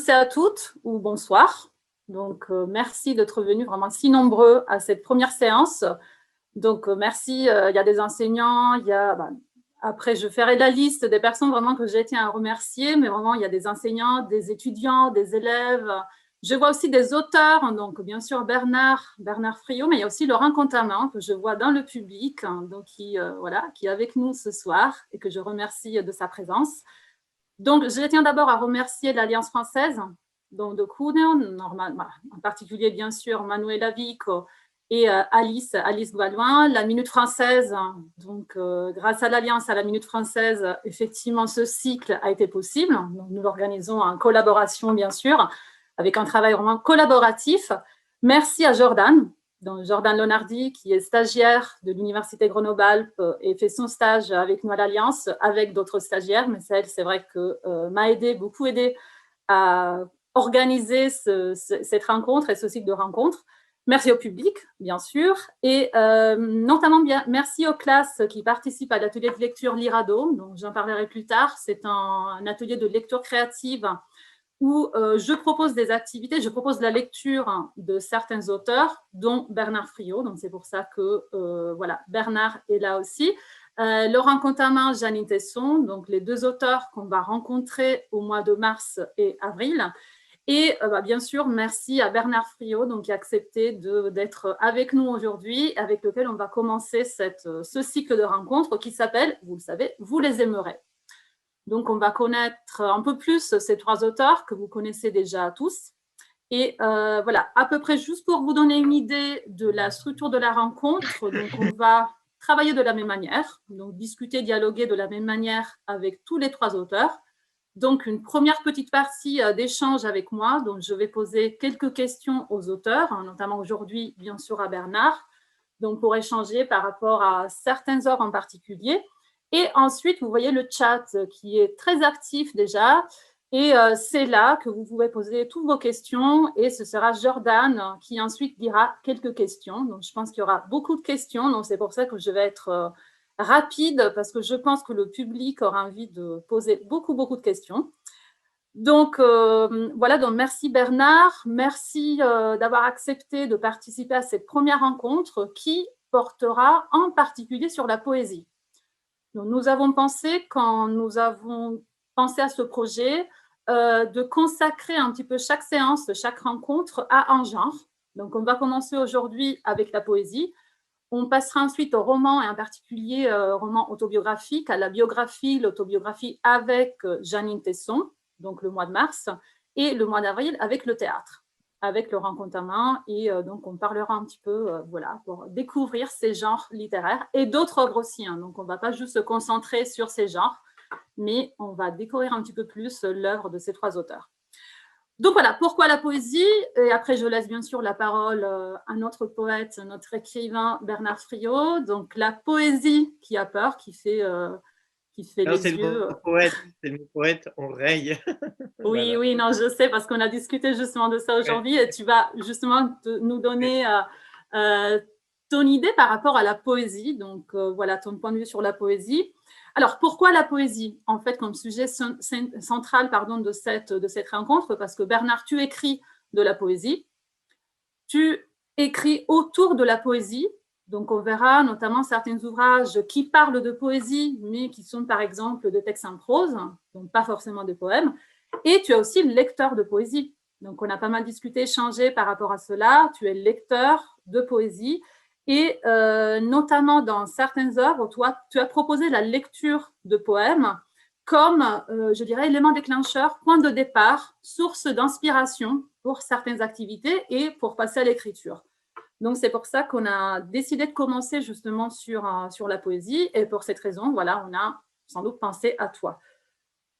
tous et à toutes, ou bonsoir. Donc, merci d'être venus vraiment si nombreux à cette première séance. Donc, merci. Il y a des enseignants, après, je ferai la liste des personnes vraiment que j'ai tiens à remercier, mais vraiment, il y a des enseignants, des étudiants, des élèves. Je vois aussi des auteurs, donc bien sûr Bernard Friot, mais il y a aussi Laurent Contamant que je vois dans le public, donc qui est avec nous ce soir et que je remercie de sa présence. Donc, je tiens d'abord à remercier l'Alliance française, donc de Kuhn, en particulier bien sûr Manuela Vico et Alice Goualouin, la Minute Française. Donc, grâce à l'Alliance, à la Minute Française, effectivement, ce cycle a été possible. Donc, nous l'organisons en collaboration, bien sûr, avec un travail vraiment collaboratif. Merci à Jordan, donc Jordan Lonardi, qui est stagiaire de l'Université Grenoble-Alpes et fait son stage avec nous à l'Alliance, avec d'autres stagiaires, mais c'est vrai que m'a beaucoup aidé à organiser cette rencontre et ce cycle de rencontres. Merci au public, bien sûr, et notamment merci aux classes qui participent à l'atelier de lecture Lirado, donc j'en parlerai plus tard. C'est un atelier de lecture créative où je propose des activités, je propose la lecture de certains auteurs, dont Bernard Friot, donc c'est pour ça que Bernard est là aussi. Laurent Contamant, Janine Tesson, donc les deux auteurs qu'on va rencontrer au mois de mars et avril. Et bien sûr, merci à Bernard Friot, donc, qui a accepté d'être avec nous aujourd'hui, avec lequel on va commencer ce cycle de rencontres qui s'appelle, vous le savez, Vous les aimerez. Donc, on va connaître un peu plus ces trois auteurs que vous connaissez déjà tous. Et voilà, à peu près juste pour vous donner une idée de la structure de la rencontre, donc on va travailler de la même manière, donc discuter, dialoguer de la même manière avec tous les trois auteurs. Donc, une première petite partie d'échange avec moi, donc je vais poser quelques questions aux auteurs, notamment aujourd'hui, bien sûr, à Bernard, donc pour échanger par rapport à certaines œuvres en particulier. Et ensuite, vous voyez le chat qui est très actif déjà. Et c'est là que vous pouvez poser toutes vos questions. Et ce sera Jordan qui ensuite dira quelques questions. Donc, je pense qu'il y aura beaucoup de questions. Donc, c'est pour ça que je vais être rapide parce que je pense que le public aura envie de poser beaucoup de questions. Donc, voilà, donc merci Bernard, merci d'avoir accepté de participer à cette première rencontre qui portera en particulier sur la poésie. Donc, nous avons pensé, quand nous avons pensé à ce projet, de consacrer un petit peu chaque séance, chaque rencontre à un genre. Donc, on va commencer aujourd'hui avec la poésie. On passera ensuite au roman, et en particulier roman autobiographique, à la biographie, l'autobiographie avec Janine Tesson, donc le mois de mars, et le mois d'avril avec le théâtre, avec Laurent Contamant. Et donc, on parlera un petit peu, pour découvrir ces genres littéraires et d'autres œuvres aussi. Donc, on ne va pas juste se concentrer sur ces genres, mais on va découvrir un petit peu plus l'œuvre de ces trois auteurs. Donc voilà, pourquoi la poésie? Et après, je laisse bien sûr la parole à notre poète, notre écrivain Bernard Friot. Donc la poésie qui a peur, qui fait Non, les c'est yeux. le mot poète, on raye. Oui, Voilà. oui, non, je sais, parce qu'on a discuté justement de ça aujourd'hui, et tu vas justement nous donner ton idée par rapport à la poésie. Donc voilà, ton point de vue sur la poésie. Alors, pourquoi la poésie, en fait, comme sujet central de cette rencontre? Parce que Bernard, tu écris de la poésie, tu écris autour de la poésie, donc on verra notamment certains ouvrages qui parlent de poésie, mais qui sont par exemple de textes en prose, donc pas forcément de poèmes, et tu es aussi lecteur de poésie. Donc on a pas mal discuté, échangé par rapport à cela, tu es lecteur de poésie, et notamment dans certaines œuvres, toi, tu as proposé la lecture de poèmes comme, je dirais, élément déclencheur, point de départ, source d'inspiration pour certaines activités et pour passer à l'écriture. Donc, c'est pour ça qu'on a décidé de commencer justement sur la poésie. Et pour cette raison, voilà, on a sans doute pensé à toi.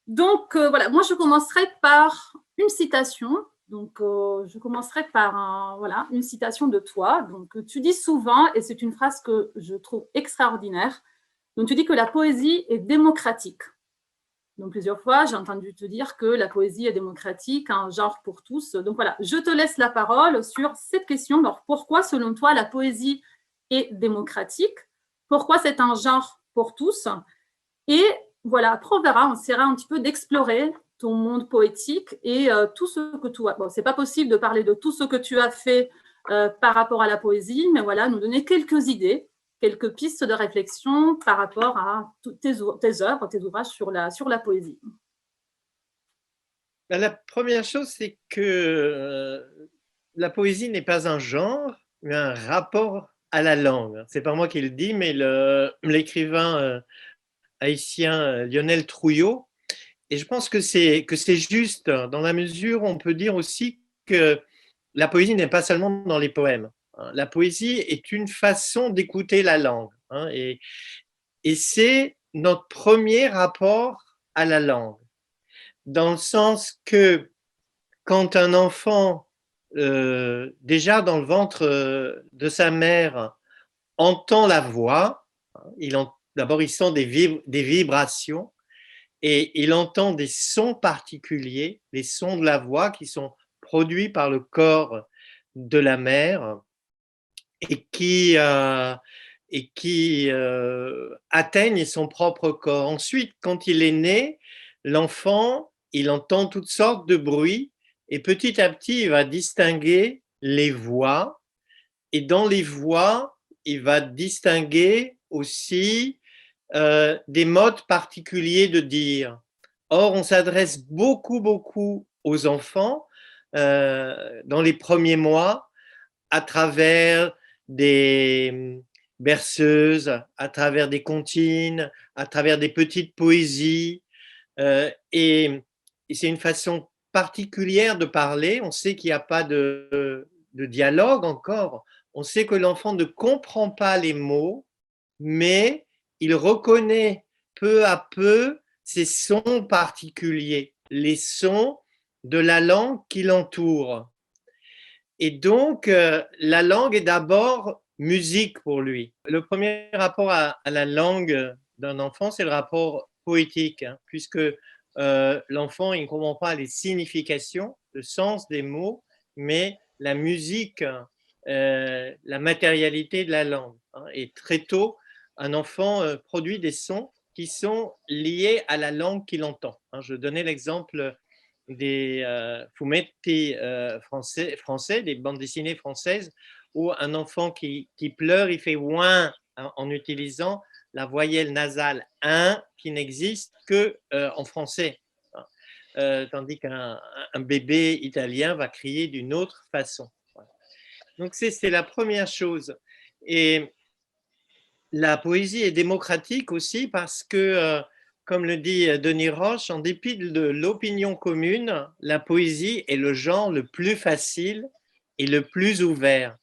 Donc, voilà, moi, je commencerai par une citation. Donc, je commencerai par une citation de toi. Donc, tu dis souvent, et c'est une phrase que je trouve extraordinaire, donc tu dis que la poésie est démocratique. Donc, plusieurs fois, j'ai entendu te dire que la poésie est démocratique, un genre pour tous. Donc, voilà, je te laisse la parole sur cette question. Alors, pourquoi, selon toi, la poésie est démocratique? Pourquoi c'est un genre pour tous? Et voilà, après, on essaiera un petit peu d'explorer ton monde poétique et tout ce que tu as. Bon, c'est pas possible de parler de tout ce que tu as fait par rapport à la poésie, mais voilà, nous donner quelques idées, quelques pistes de réflexion par rapport à tes œuvres, tes ouvrages sur la poésie. La première chose, c'est que la poésie n'est pas un genre, mais un rapport à la langue. C'est pas moi qui le dis, mais l'écrivain haïtien Lionel Trouillot. Et je pense que c'est juste, dans la mesure où on peut dire aussi que la poésie n'est pas seulement dans les poèmes. La poésie est une façon d'écouter la langue. Et c'est notre premier rapport à la langue. Dans le sens que quand un enfant, déjà dans le ventre de sa mère, entend la voix, d'abord il sent des vibrations et il entend des sons particuliers, les sons de la voix qui sont produits par le corps de la mère et qui atteignent son propre corps. Ensuite, quand il est né, l'enfant, il entend toutes sortes de bruits et petit à petit, il va distinguer les voix et dans les voix, il va distinguer aussi des modes particuliers de dire. Or, on s'adresse beaucoup aux enfants dans les premiers mois à travers des berceuses, à travers des comptines, à travers des petites poésies. Et c'est une façon particulière de parler. On sait qu'il n'y a pas de dialogue encore. On sait que l'enfant ne comprend pas les mots, mais il reconnaît peu à peu ces sons particuliers, les sons de la langue qui l'entoure. Et donc, la langue est d'abord musique pour lui. Le premier rapport à la langue d'un enfant, c'est le rapport poétique, puisque l'enfant, il ne comprend pas les significations, le sens des mots, mais la musique, la matérialité de la langue. Et très tôt, un enfant produit des sons qui sont liés à la langue qu'il entend. Je donnais l'exemple des fumetti français, des bandes dessinées françaises, où un enfant qui pleure, il fait ouin en utilisant la voyelle nasale un qui n'existe que en français, tandis qu'un bébé italien va crier d'une autre façon. Donc c'est la première chose. Et la poésie est démocratique aussi parce que comme le dit Denis Roche, en dépit de l'opinion commune, la poésie est le genre le plus facile et le plus ouvert.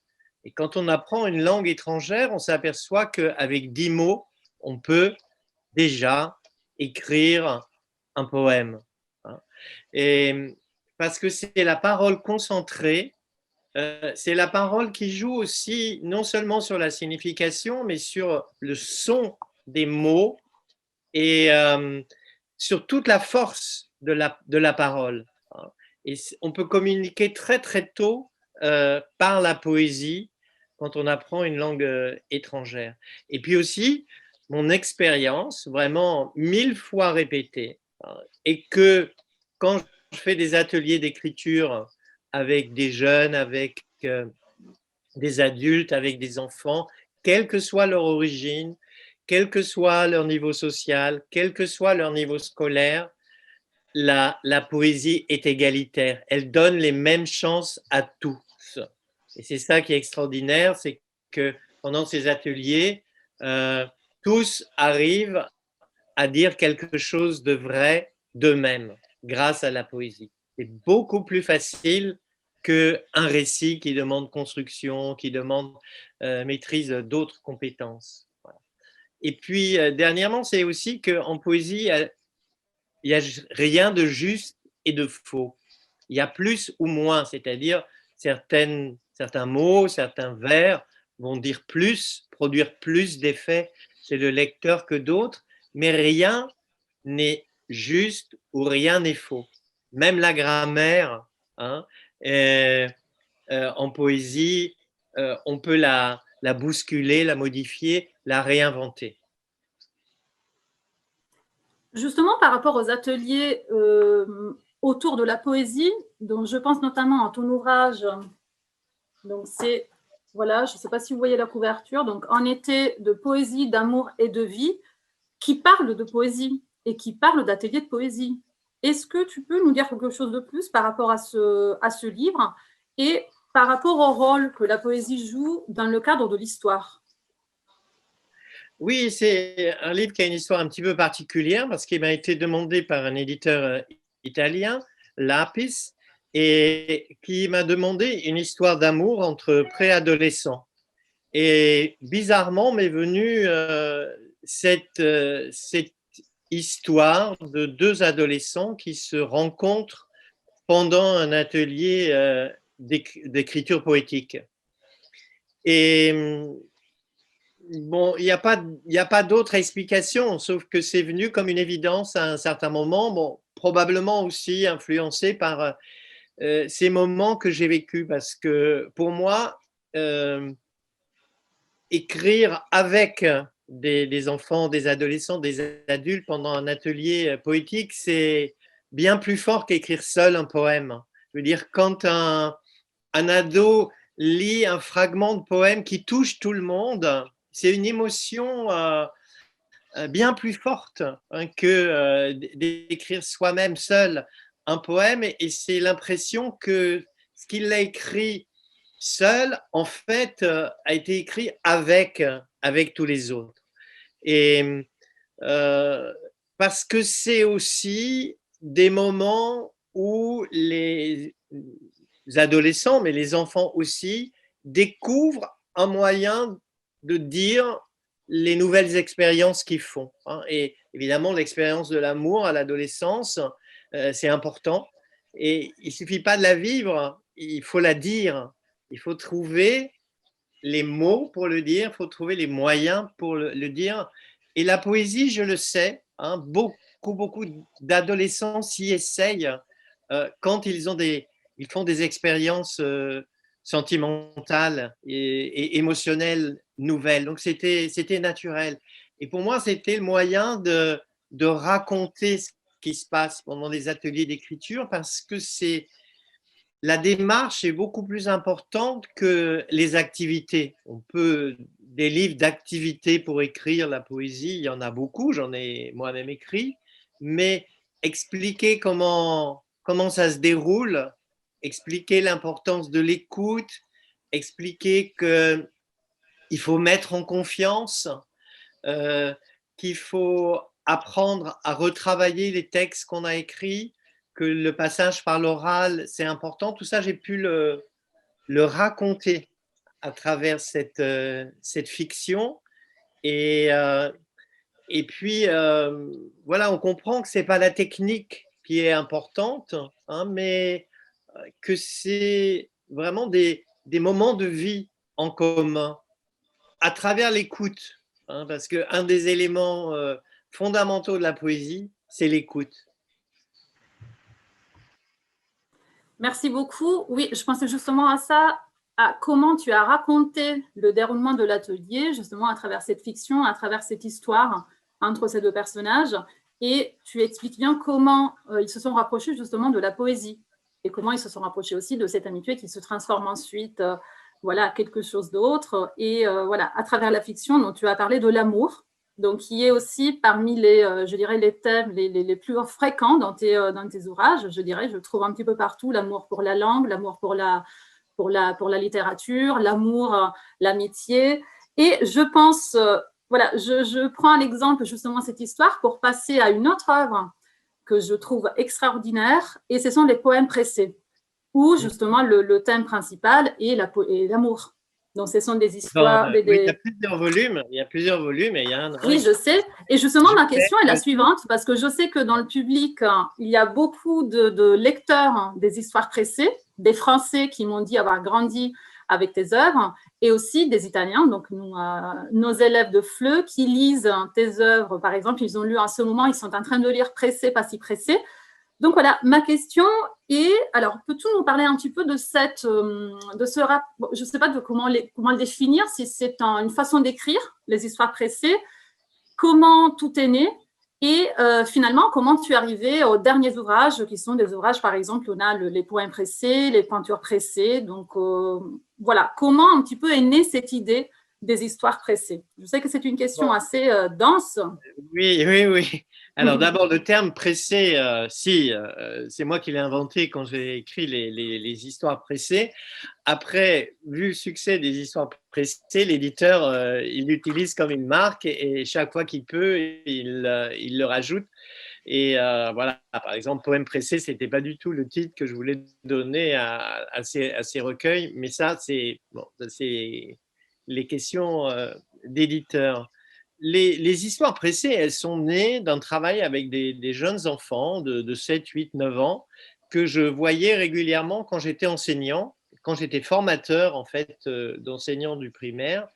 Et quand on apprend une langue étrangère, on s'aperçoit qu'avec 10 mots, on peut déjà écrire un poème. Et parce que c'est la parole concentrée, c'est la parole qui joue aussi non seulement sur la signification, mais sur le son des mots et sur toute la force de la parole. Et on peut communiquer très tôt par la poésie quand on apprend une langue étrangère. Et puis aussi, mon expérience, vraiment 1000 fois répétée, et que quand je fais des ateliers d'écriture avec des jeunes, avec des adultes, avec des enfants, quelle que soit leur origine, quel que soit leur niveau social, quel que soit leur niveau scolaire, la poésie est égalitaire. Elle donne les mêmes chances à tous. Et c'est ça qui est extraordinaire, c'est que pendant ces ateliers, tous arrivent à dire quelque chose de vrai d'eux-mêmes grâce à la poésie. C'est beaucoup plus facile qu'un récit qui demande construction, qui demande maîtrise d'autres compétences. Voilà. Et puis, dernièrement, c'est aussi qu'en poésie, il n'y a rien de juste et de faux. Il y a plus ou moins, c'est-à-dire certains mots, certains vers vont dire plus, produire plus d'effets chez le lecteur que d'autres, mais rien n'est juste ou rien n'est faux. Même la grammaire, en poésie, on peut la bousculer, la modifier, la réinventer. Justement, par rapport aux ateliers autour de la poésie, donc je pense notamment à ton ouvrage, donc c'est, voilà, je ne sais pas si vous voyez la couverture, donc En été de poésie, d'amour et de vie, qui parle de poésie et qui parle d'ateliers de poésie. Est-ce que tu peux nous dire quelque chose de plus par rapport à ce livre et par rapport au rôle que la poésie joue dans le cadre de l'histoire? Oui, c'est un livre qui a une histoire un petit peu particulière parce qu'il m'a été demandé par un éditeur italien, Lapis, et qui m'a demandé une histoire d'amour entre préadolescents. Et bizarrement m'est venue cette histoire de deux adolescents qui se rencontrent pendant un atelier d'écriture poétique. Et bon, il n'y a pas d'autre explication, sauf que c'est venu comme une évidence à un certain moment, bon, probablement aussi influencé par ces moments que j'ai vécus, parce que pour moi, écrire avec des enfants, des adolescents, des adultes pendant un atelier poétique, c'est bien plus fort qu'écrire seul un poème. Je veux dire, quand un ado lit un fragment de poème qui touche tout le monde, c'est une émotion bien plus forte que d'écrire soi-même seul un poème. Et c'est l'impression que ce qu'il a écrit seul, en fait, a été écrit avec tous les autres. Et parce que c'est aussi des moments où les adolescents, mais les enfants aussi, découvrent un moyen de dire les nouvelles expériences qu'ils font. Et évidemment, l'expérience de l'amour à l'adolescence, c'est important. Et il ne suffit pas de la vivre, il faut la dire. Il faut trouver les mots pour le dire, il faut trouver les moyens pour le dire. Et la poésie, je le sais, beaucoup d'adolescents s'y essayent quand ils font des expériences sentimentales et émotionnelles nouvelles. Donc, c'était naturel. Et pour moi, c'était le moyen de raconter ce qui se passe pendant les ateliers d'écriture parce que la démarche est beaucoup plus importante que les activités. Des livres d'activités pour écrire la poésie, il y en a beaucoup, j'en ai moi-même écrit, mais expliquer comment ça se déroule, expliquer l'importance de l'écoute, expliquer qu'il faut mettre en confiance, qu'il faut apprendre à retravailler les textes qu'on a écrits, que le passage par l'oral, c'est important. Tout ça, j'ai pu le raconter à travers cette fiction. Et, et puis, voilà, on comprend que ce n'est pas la technique qui est importante, mais que c'est vraiment des moments de vie en commun à travers l'écoute. Parce qu'un des éléments fondamentaux de la poésie, c'est l'écoute. Merci beaucoup. Oui, je pensais justement à ça, à comment tu as raconté le déroulement de l'atelier, justement à travers cette fiction, à travers cette histoire entre ces deux personnages. Et tu expliques bien comment ils se sont rapprochés justement de la poésie et comment ils se sont rapprochés aussi de cette amitié qui se transforme ensuite voilà, quelque chose d'autre. Et voilà, à travers la fiction, dont tu as parlé de l'amour, donc qui est aussi parmi je dirais, les thèmes les plus fréquents dans tes ouvrages, je dirais, je trouve un petit peu partout l'amour pour la langue, l'amour pour la littérature, l'amour, l'amitié. Et je pense, voilà, je prends l'exemple justement de cette histoire pour passer à une autre œuvre que je trouve extraordinaire, et ce sont les poèmes pressés, où justement le thème principal est l'amour. Donc, ce sont des histoires. Oui, il y a plusieurs volumes. Il y a plusieurs volumes et il y a un. Oui, je sais. Et justement, ma question est la suivante, parce que je sais que dans le public, il y a beaucoup de lecteurs des histoires pressées, des Français qui m'ont dit avoir grandi avec tes œuvres, et aussi des Italiens, donc nos élèves de FLE qui lisent tes œuvres. Par exemple, ils ont lu en ce moment, ils sont en train de lire Pressé, pas si pressé. Donc voilà, ma question est, alors peux-tu nous parler un petit peu de ce rap, je ne sais pas comment le définir, si c'est une façon d'écrire les histoires pressées, comment tout est né Et finalement, comment tu es arrivé aux derniers ouvrages, qui sont des ouvrages, par exemple, on a les poèmes pressés, les peintures pressées. Donc, voilà, comment un petit peu est née cette idée des histoires pressées? Je sais que c'est une question assez dense. Oui, oui, oui. Alors d'abord, le terme pressé, si, c'est moi qui l'ai inventé quand j'ai écrit les histoires pressées. Après, vu le succès des histoires pressées, l'éditeur, il l'utilise comme une marque et chaque fois qu'il peut, il le rajoute. Et voilà, par exemple, Poème pressé, ce n'était pas du tout le titre que je voulais donner à ces recueils, mais ça, c'est bon, les questions d'éditeurs. Les histoires pressées, elles sont nées d'un travail avec des jeunes enfants de 7, 8, 9 ans que je voyais régulièrement quand j'étais enseignant, quand j'étais formateur en fait d'enseignants du primaire.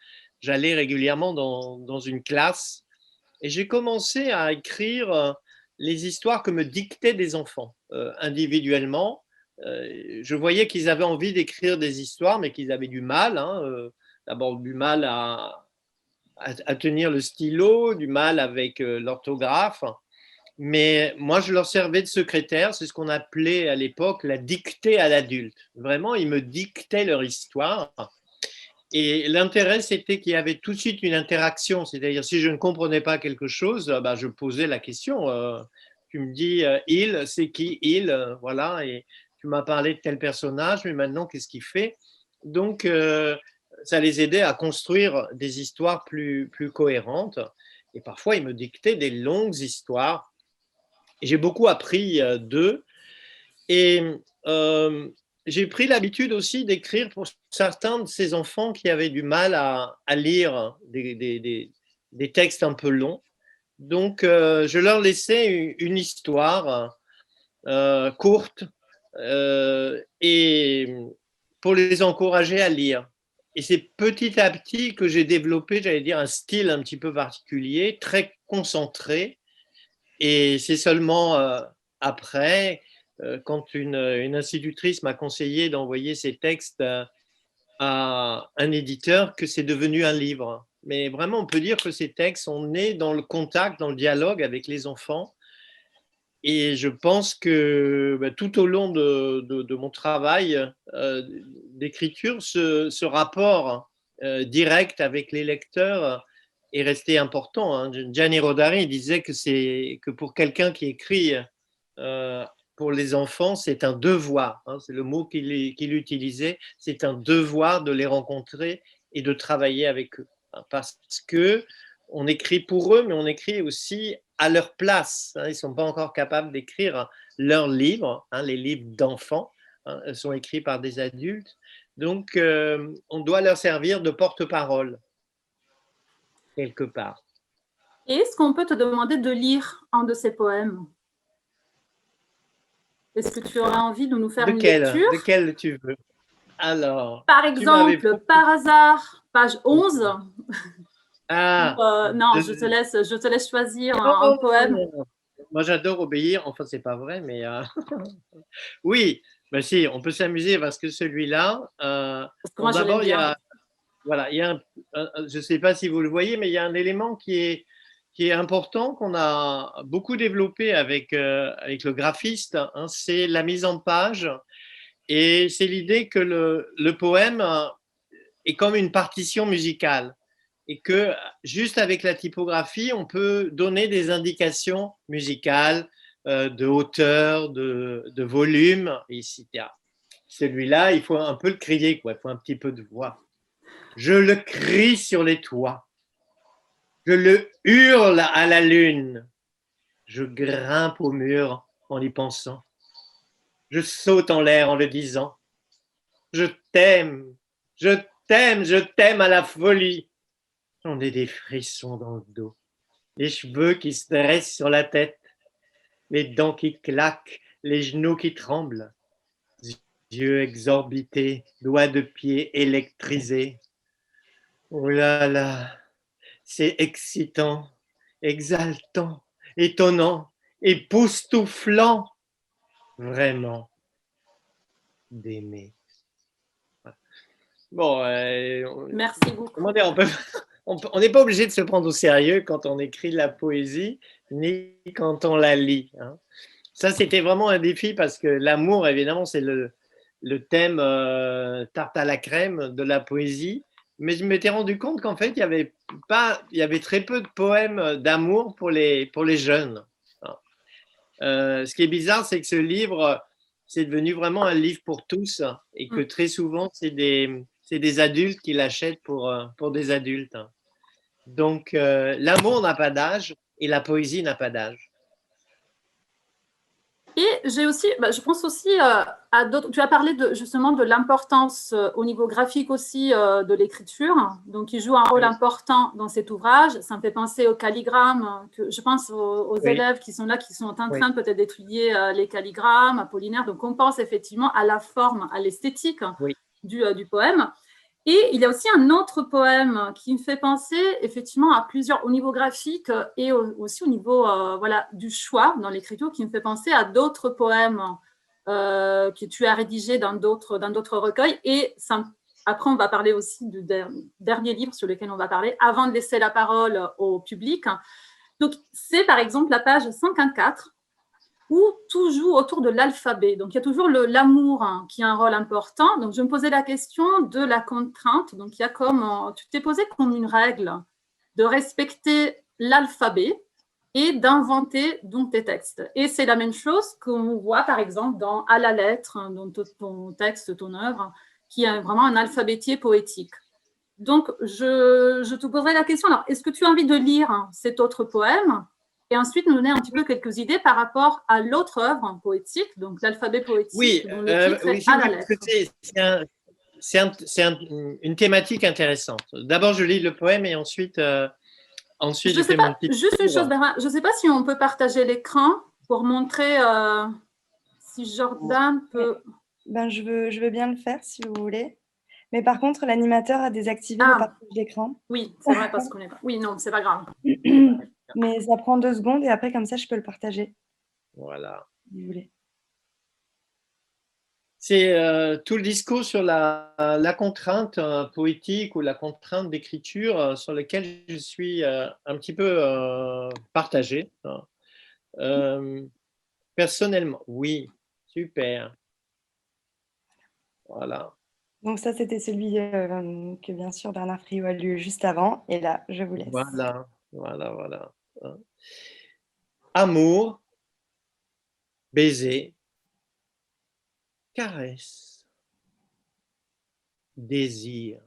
J'allais régulièrement dans une classe et j'ai commencé à écrire les histoires que me dictaient des enfants individuellement. Je voyais qu'ils avaient envie d'écrire des histoires, mais qu'ils avaient du mal. D'abord du mal à tenir le stylo, du mal avec l'orthographe. Mais moi, je leur servais de secrétaire. C'est ce qu'on appelait à l'époque la dictée à l'adulte. Vraiment, ils me dictaient leur histoire. Et l'intérêt, c'était qu'il y avait tout de suite une interaction. C'est-à-dire, si je ne comprenais pas quelque chose, bah, je posais la question. Tu me dis, il, c'est qui il Voilà, et tu m'as parlé de tel personnage, mais maintenant, qu'est-ce qu'il fait? Donc, ça les aidait à construire des histoires plus cohérentes. Et parfois, ils me dictaient des longues histoires. Et j'ai beaucoup appris d'eux. Et j'ai pris l'habitude aussi d'écrire pour certains de ces enfants qui avaient du mal à lire des textes un peu longs. Donc, je leur laissais une histoire courte et pour les encourager à lire. Et c'est petit à petit que j'ai développé, j'allais dire, un style un petit peu particulier, très concentré. Et c'est seulement après, quand une institutrice m'a conseillé d'envoyer ces textes à un éditeur, que c'est devenu un livre. Mais vraiment, on peut dire que ces textes sont nés dans le contact, dans le dialogue avec les enfants. Et je pense que bah, tout au long de mon travail d'écriture, ce rapport direct avec les lecteurs est resté important. Hein. Gianni Rodari disait que pour quelqu'un qui écrit pour les enfants, c'est un devoir. Hein, c'est le mot qu'il utilisait. C'est un devoir de les rencontrer et de travailler avec eux. Hein, parce que on écrit pour eux, mais on écrit aussi à leur place. Hein, ils ne sont pas encore capables d'écrire leurs livres. Hein, les livres d'enfants sont écrits par des adultes. Donc, on doit leur servir de porte-parole, quelque part. Et est-ce qu'on peut te demander de lire un de ces poèmes? Est-ce que tu aurais envie de nous faire une lecture? De quel tu veux? Alors, Par tu m'avais exemple, proposé... par hasard, page 11. Ah, non, je te laisse choisir un non, poème. moi, j'adore obéir. Enfin, c'est pas vrai, mais oui, ben si, on peut s'amuser parce que celui-là, Parce que bon, moi, je l'aime d'abord, bien. voilà, il y a je ne sais pas si vous le voyez, mais il y a un élément qui est important, qu'on a beaucoup développé avec le graphiste, hein, c'est la mise en page. Et c'est l'idée que le poème est comme une partition musicale et que juste avec la typographie, on peut donner des indications musicales de hauteur, de volume, etc. Celui-là, il faut un peu le crier, quoi. Il faut un petit peu de voix. Je le crie sur les toits, je le hurle à la lune, je grimpe au mur en y pensant, je saute en l'air en le disant, je t'aime, je t'aime, je t'aime à la folie. J'en ai des frissons dans le dos, les cheveux qui se dressent sur la tête, les dents qui claquent, les genoux qui tremblent, yeux exorbités, doigts de pied électrisés. Oh là là, c'est excitant, exaltant, étonnant, époustouflant, vraiment d'aimer. Bon, Merci beaucoup. comment dire, on n'est pas obligé de se prendre au sérieux quand on écrit de la poésie, ni quand on la lit. Hein. Ça, c'était vraiment un défi parce que l'amour, évidemment, c'est le thème tarte à la crème de la poésie. Mais je m'étais rendu compte qu'en fait, il y avait très peu de poèmes d'amour pour les jeunes. Ce qui est bizarre, c'est que ce livre, c'est devenu vraiment un livre pour tous et que très souvent, c'est des adultes qui l'achètent pour des adultes. Donc, l'amour n'a pas d'âge et la poésie n'a pas d'âge. Et j'ai aussi, je pense aussi à d'autres. Tu as parlé justement de l'importance au niveau graphique aussi de l'écriture, donc il joue un rôle important dans cet ouvrage. Ça me fait penser aux calligrammes, que je pense aux élèves qui sont là, qui sont en train peut-être d'étudier les calligrammes, Apollinaire. Donc on pense effectivement à la forme, à l'esthétique du poème. Et il y a aussi un autre poème qui me fait penser effectivement à plusieurs, au niveau graphique et aussi au niveau du choix dans l'écriture, qui me fait penser à d'autres poèmes que tu as rédigés dans d'autres recueils. Et ça, après, on va parler aussi du dernier livre sur lequel on va parler, avant de laisser la parole au public. Donc, c'est par exemple la page 154, où tout joue autour de l'alphabet. Donc, il y a toujours l'amour qui a un rôle important. Donc, je me posais la question de la contrainte. Donc, il y a tu t'es posé comme une règle de respecter l'alphabet et d'inventer donc tes textes. Et c'est la même chose qu'on voit, par exemple, dans À la lettre, dans ton texte, ton œuvre, qui est vraiment un alphabétier poétique. Donc, je te poserai la question. Alors, est-ce que tu as envie de lire cet autre poème et ensuite nous donner un petit peu quelques idées par rapport à l'autre œuvre poétique, donc l'alphabet poétique, oui, dont le titre est À la lettre. C'est une thématique intéressante. D'abord, je lis le poème et ensuite je fais mon petit juste une chose, Bernard, je ne sais pas si on peut partager l'écran pour montrer si Jordan peut… Je veux bien le faire si vous voulez. Mais par contre, l'animateur a désactivé le partage d'écran. Oui, c'est vrai parce qu'on n'est pas… Oui, non, c'est pas grave. Mais ça prend 2 secondes et après, comme ça, je peux le partager. Voilà. Si vous voulez. C'est tout le discours sur la contrainte poétique ou la contrainte d'écriture sur lequel je suis un petit peu partagé. Personnellement, oui, super. Voilà. Donc ça, c'était celui que bien sûr Bernard Friot a lu juste avant. Et là, je vous laisse. Voilà. Amour, baiser, caresse, désir,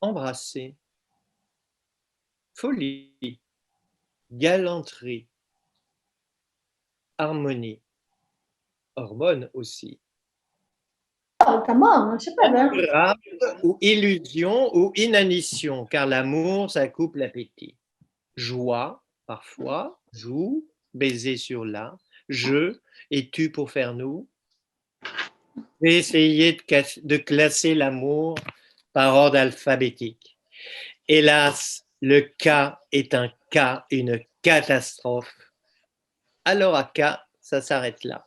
embrasser, folie, galanterie, harmonie, hormones aussi. Rave ou illusion ou inanition, car l'amour, ça coupe l'appétit. Joie, parfois, joue, baiser sur la, je et tu pour faire nous. J'ai essayé de classer l'amour par ordre alphabétique. Hélas, le cas est un cas, une catastrophe. Alors à cas, ça s'arrête là.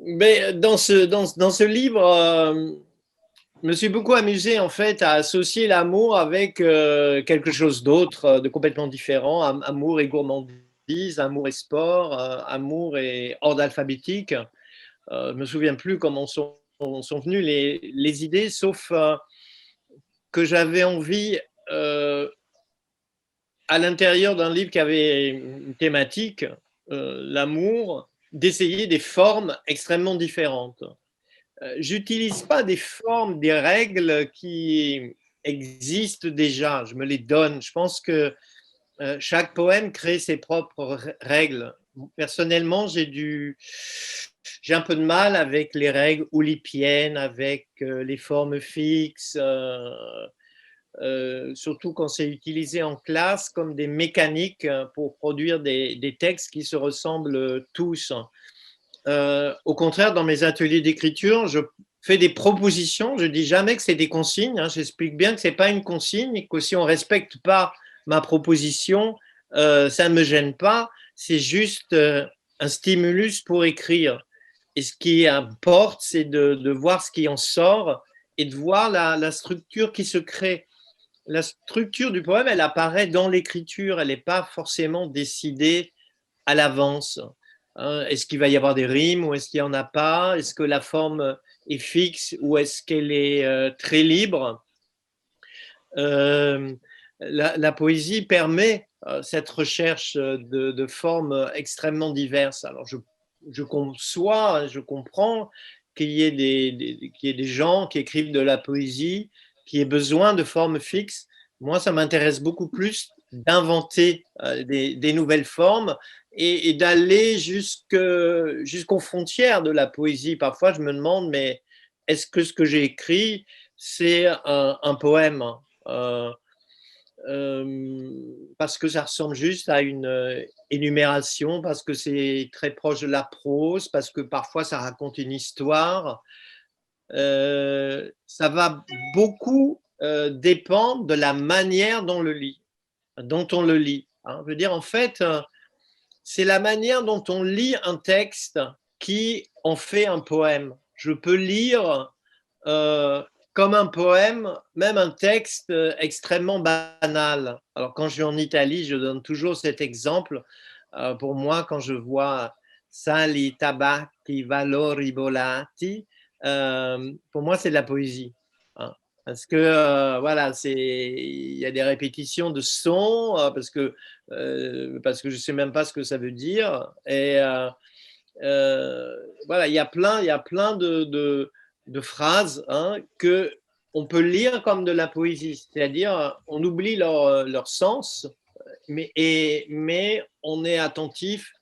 Mais dans ce livre, je me suis beaucoup amusé en fait à associer l'amour avec quelque chose d'autre, de complètement différent. Amour et gourmandise, amour et sport, amour et ordre alphabétique. Je ne me souviens plus comment sont venues les idées, sauf que j'avais envie, à l'intérieur d'un livre qui avait une thématique, l'amour, d'essayer des formes extrêmement différentes. J'utilise pas des formes, des règles qui existent déjà, je me les donne. Je pense que chaque poème crée ses propres règles. Personnellement, j'ai un peu de mal avec les règles oulipiennes, avec les formes fixes, surtout quand c'est utilisé en classe comme des mécaniques pour produire des textes qui se ressemblent tous. Au contraire, dans mes ateliers d'écriture, je fais des propositions. Je ne dis jamais que c'est des consignes. Hein. J'explique bien que ce n'est pas une consigne et que si on ne respecte pas ma proposition, ça ne me gêne pas. C'est juste un stimulus pour écrire. Et ce qui importe, c'est de voir ce qui en sort et de voir la structure qui se crée. La structure du poème, elle apparaît dans l'écriture, elle n'est pas forcément décidée à l'avance. Est-ce qu'il va y avoir des rimes ou est-ce qu'il n'y en a pas? Est-ce que la forme est fixe ou est-ce qu'elle est très libre? La poésie permet cette recherche de formes extrêmement diverses. Alors, je conçois, je comprends qu'il y ait des gens qui écrivent de la poésie, qui aient besoin de formes fixes. Moi, ça m'intéresse beaucoup plus d'inventer des nouvelles formes et d'aller jusqu'aux frontières de la poésie. Parfois, je me demande, mais est-ce que ce que j'ai écrit, c'est un poème? Parce que ça ressemble juste à une énumération, parce que c'est très proche de la prose, parce que parfois ça raconte une histoire. Ça va beaucoup dépendre de la manière dont on le lit. Je veux dire, en fait, c'est la manière dont on lit un texte qui en fait un poème. Je peux lire comme un poème, même un texte extrêmement banal. Alors, quand je vais en Italie, je donne toujours cet exemple. Pour moi, quand je vois sali, tabacchi, valori volati, pour moi, c'est de la poésie. Hein. Parce que, voilà, il y a des répétitions de sons, parce que je ne sais même pas ce que ça veut dire. Et voilà, il y a plein de phrases que on peut lire comme de la poésie, c'est-à-dire on oublie leur sens, mais on est attentif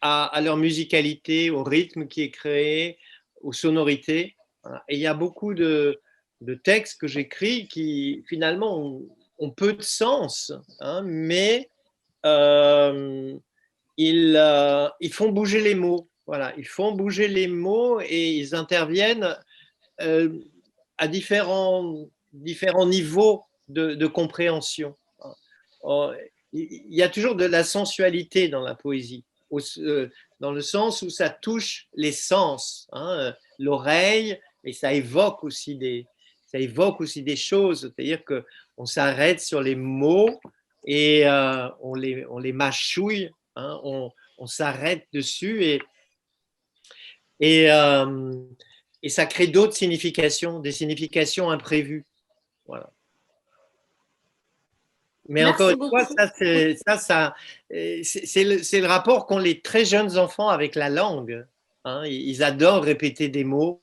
à leur musicalité, au rythme qui est créé, aux sonorités. Voilà. Et il y a beaucoup de textes que j'écris qui finalement ont peu de sens, mais ils font bouger les mots. Voilà, ils font bouger les mots et ils interviennent à différents niveaux de compréhension. Il y a toujours de la sensualité dans la poésie, dans le sens où ça touche les sens, l'oreille, et ça évoque aussi des choses. C'est-à-dire qu'on s'arrête sur les mots et on les mâchouille, on s'arrête dessus et, et ça crée d'autres significations, des significations imprévues. Voilà. Mais Merci encore une beaucoup. fois, c'est le rapport qu'ont les très jeunes enfants avec la langue. Ils adorent répéter des mots,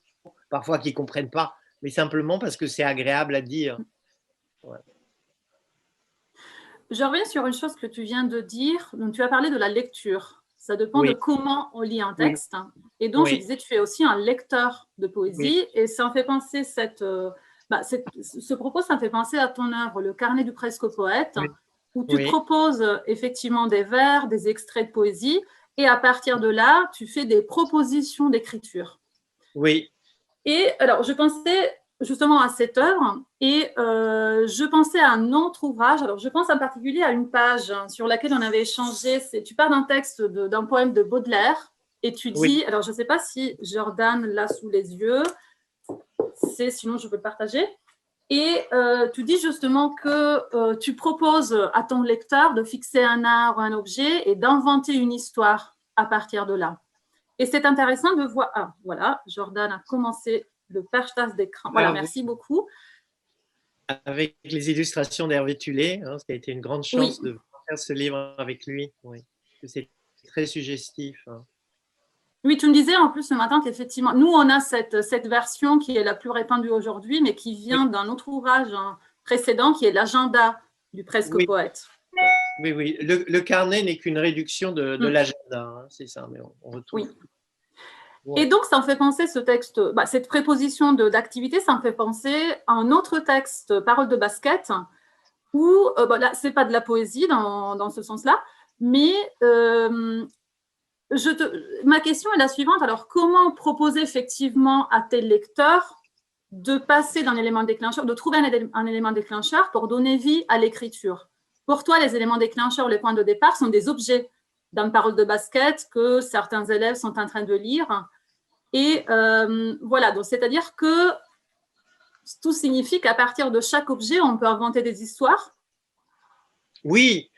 parfois qu'ils ne comprennent pas, mais simplement parce que c'est agréable à dire. Ouais. Je reviens sur une chose que tu viens de dire. Donc, tu as parlé de la lecture. Ça dépend de comment on lit un texte. Oui. Et donc, je disais, tu es aussi un lecteur de poésie. Oui. Et ça en fait penser ce propos, ça me fait penser à ton œuvre, Le Carnet du presque poète, oui. Où tu proposes effectivement des vers, des extraits de poésie. Et à partir de là, tu fais des propositions d'écriture. Oui. Et alors, je pensais justement à cette œuvre et je pensais à un autre ouvrage. Alors, je pense en particulier à une page sur laquelle on avait échangé. Tu pars d'un texte d'un poème de Baudelaire et tu dis, alors je ne sais pas si Jordan l'a sous les yeux, sinon je peux le partager. Et tu dis justement que tu proposes à ton lecteur de fixer un art ou un objet et d'inventer une histoire à partir de là. Et c'est intéressant de voir. Ah, voilà, Jordan a commencé le partage d'écran. Voilà, merci beaucoup. Avec les illustrations d'Hervé Tullet, ça a été une grande chance de faire ce livre avec lui. Oui. C'est très suggestif. Oui, tu me disais en plus ce matin qu'effectivement, nous, on a cette version qui est la plus répandue aujourd'hui, mais qui vient d'un autre ouvrage précédent, qui est l'agenda du presque poète. Oui, oui. Le carnet n'est qu'une réduction de l'agenda, c'est ça, mais on retrouve. Oui. Ouais. Et donc, ça me fait penser ce texte, cette préposition d'activité, ça me fait penser à un autre texte, Paroles de basket, où, là, c'est pas de la poésie dans ce sens-là, mais ma question est la suivante. Alors, comment proposer effectivement à tes lecteurs de passer d'un élément déclencheur, de trouver un élément déclencheur pour donner vie à l'écriture? Pour toi, les éléments déclencheurs, les points de départ sont des objets dans Paroles de basket que certains élèves sont en train de lire. Et voilà, donc c'est-à-dire que tout signifie qu'à partir de chaque objet, on peut inventer des histoires? Oui,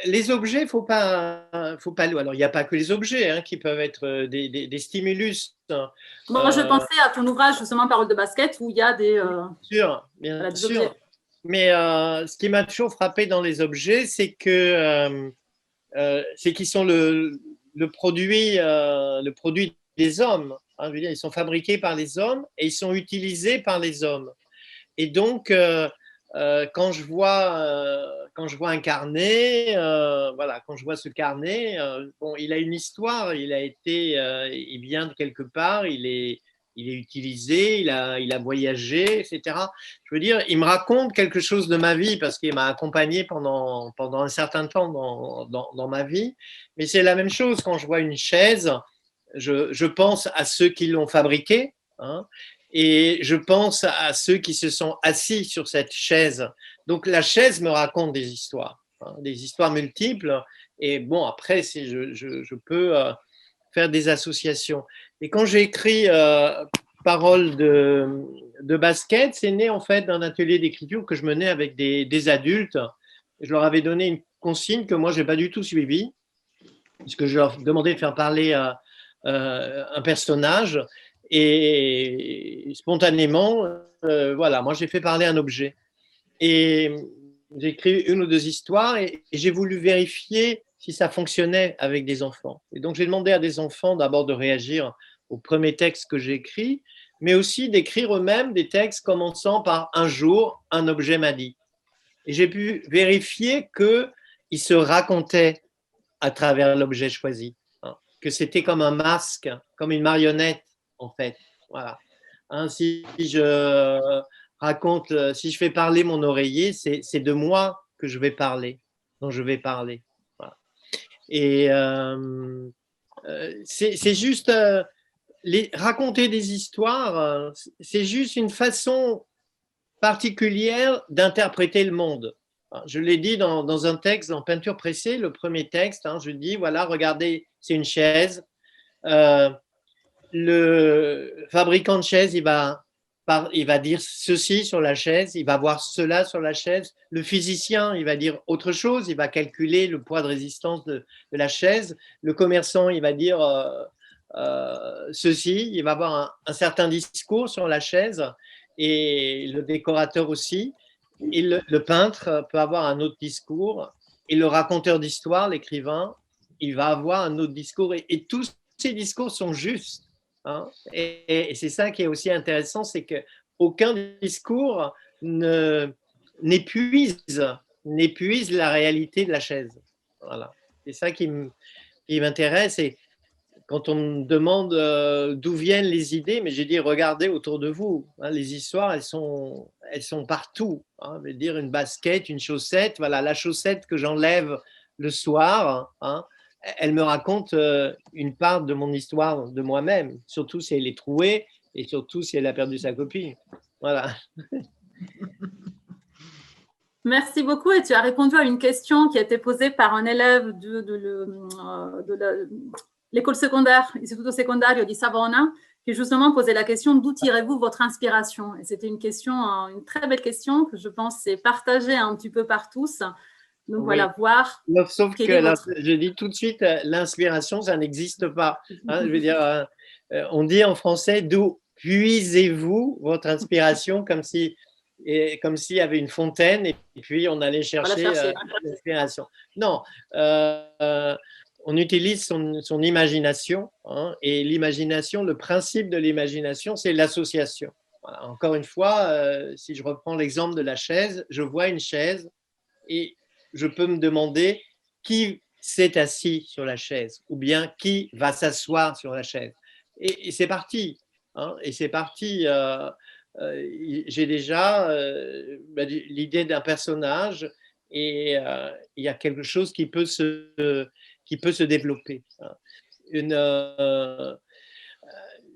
les objets, faut pas. Alors, il n'y a pas que les objets hein, qui peuvent être des stimulus. Moi, je pensais à ton ouvrage, justement, Parole de basket, où il y a des, bien voilà, des sûr. objets. Mais ce qui m'a toujours frappé dans les objets, c'est qu'ils sont le produit des hommes. Hein, je veux dire, ils sont fabriqués par les hommes et ils sont utilisés par les hommes. Et donc, quand je vois un carnet, voilà, quand je vois ce carnet, bon, il a une histoire, il a été, il vient de quelque part, il est utilisé, il a voyagé, etc. Je veux dire, il me raconte quelque chose de ma vie parce qu'il m'a accompagné pendant un certain temps dans ma vie. Mais c'est la même chose quand je vois une chaise, je pense à ceux qui l'ont fabriquée. Hein, et je pense à ceux qui se sont assis sur cette chaise. Donc la chaise me raconte des histoires, hein, des histoires multiples. Et bon, après, je peux faire des associations. Et quand j'ai écrit Parole de basket, c'est né en fait d'un atelier d'écriture que je menais avec des adultes. Je leur avais donné une consigne que moi, je n'ai pas du tout suivie, puisque je leur demandais de faire parler un personnage. Et spontanément, voilà, moi j'ai fait parler un objet. Et j'ai écrit une ou deux histoires et j'ai voulu vérifier si ça fonctionnait avec des enfants. Et donc j'ai demandé à des enfants d'abord de réagir au premier texte que j'ai écrit, mais aussi d'écrire eux-mêmes des textes commençant par un jour, un objet m'a dit. Et j'ai pu vérifier qu'ils se racontaient à travers l'objet choisi, hein, que c'était comme un masque, comme une marionnette en fait. Voilà. Hein, si je raconte, si je fais parler mon oreiller, c'est de moi que je vais parler, dont je vais parler. Voilà. Et c'est juste raconter des histoires, c'est juste une façon particulière d'interpréter le monde. Je l'ai dit dans un texte, en peinture pressée, le premier texte, hein, je dis, voilà, regardez, c'est une chaise. Le fabricant de chaise, il va dire ceci sur la chaise, il va voir cela sur la chaise. Le physicien, il va dire autre chose, il va calculer le poids de résistance de la chaise. Le commerçant, il va dire ceci, il va avoir un certain discours sur la chaise, et le décorateur aussi. Et le peintre peut avoir un autre discours, et le raconteur d'histoire, l'écrivain, il va avoir un autre discours, et tous ces discours sont justes. Hein, et c'est ça qui est aussi intéressant, c'est qu'aucun discours n'épuise la réalité de la chaise. Voilà. C'est ça qui m'intéresse. Et quand on me demande d'où viennent les idées, mais j'ai dit regardez autour de vous. Hein, les histoires, elles sont partout. Hein, je veux dire une basket, une chaussette. Voilà, la chaussette que j'enlève le soir, hein, elle me raconte une part de mon histoire de moi-même. Surtout si elle est trouée et surtout si elle a perdu sa copine. Voilà. Merci beaucoup. Et tu as répondu à une question qui a été posée par un élève de l'école secondaire, Istituto Secondario di Savona, qui justement posait la question d'où tirez-vous votre inspiration? Et c'était une question, une très belle question que je pense est partagée un petit peu par tous. Donc oui. Voilà, voir. Sauf que je dis tout de suite, l'inspiration, ça n'existe pas. Hein, je veux dire, on dit en français d'où puisez-vous votre inspiration, comme s'il y avait une fontaine et puis on allait chercher l'inspiration. Non, on utilise son imagination, hein, et l'imagination, le principe de l'imagination, c'est l'association. Voilà. Encore une fois, si je reprends l'exemple de la chaise, je vois une chaise et je peux me demander qui s'est assis sur la chaise ou bien qui va s'asseoir sur la chaise. Et c'est parti. Hein, et c'est parti. J'ai déjà l'idée d'un personnage et il y a quelque chose qui peut se développer.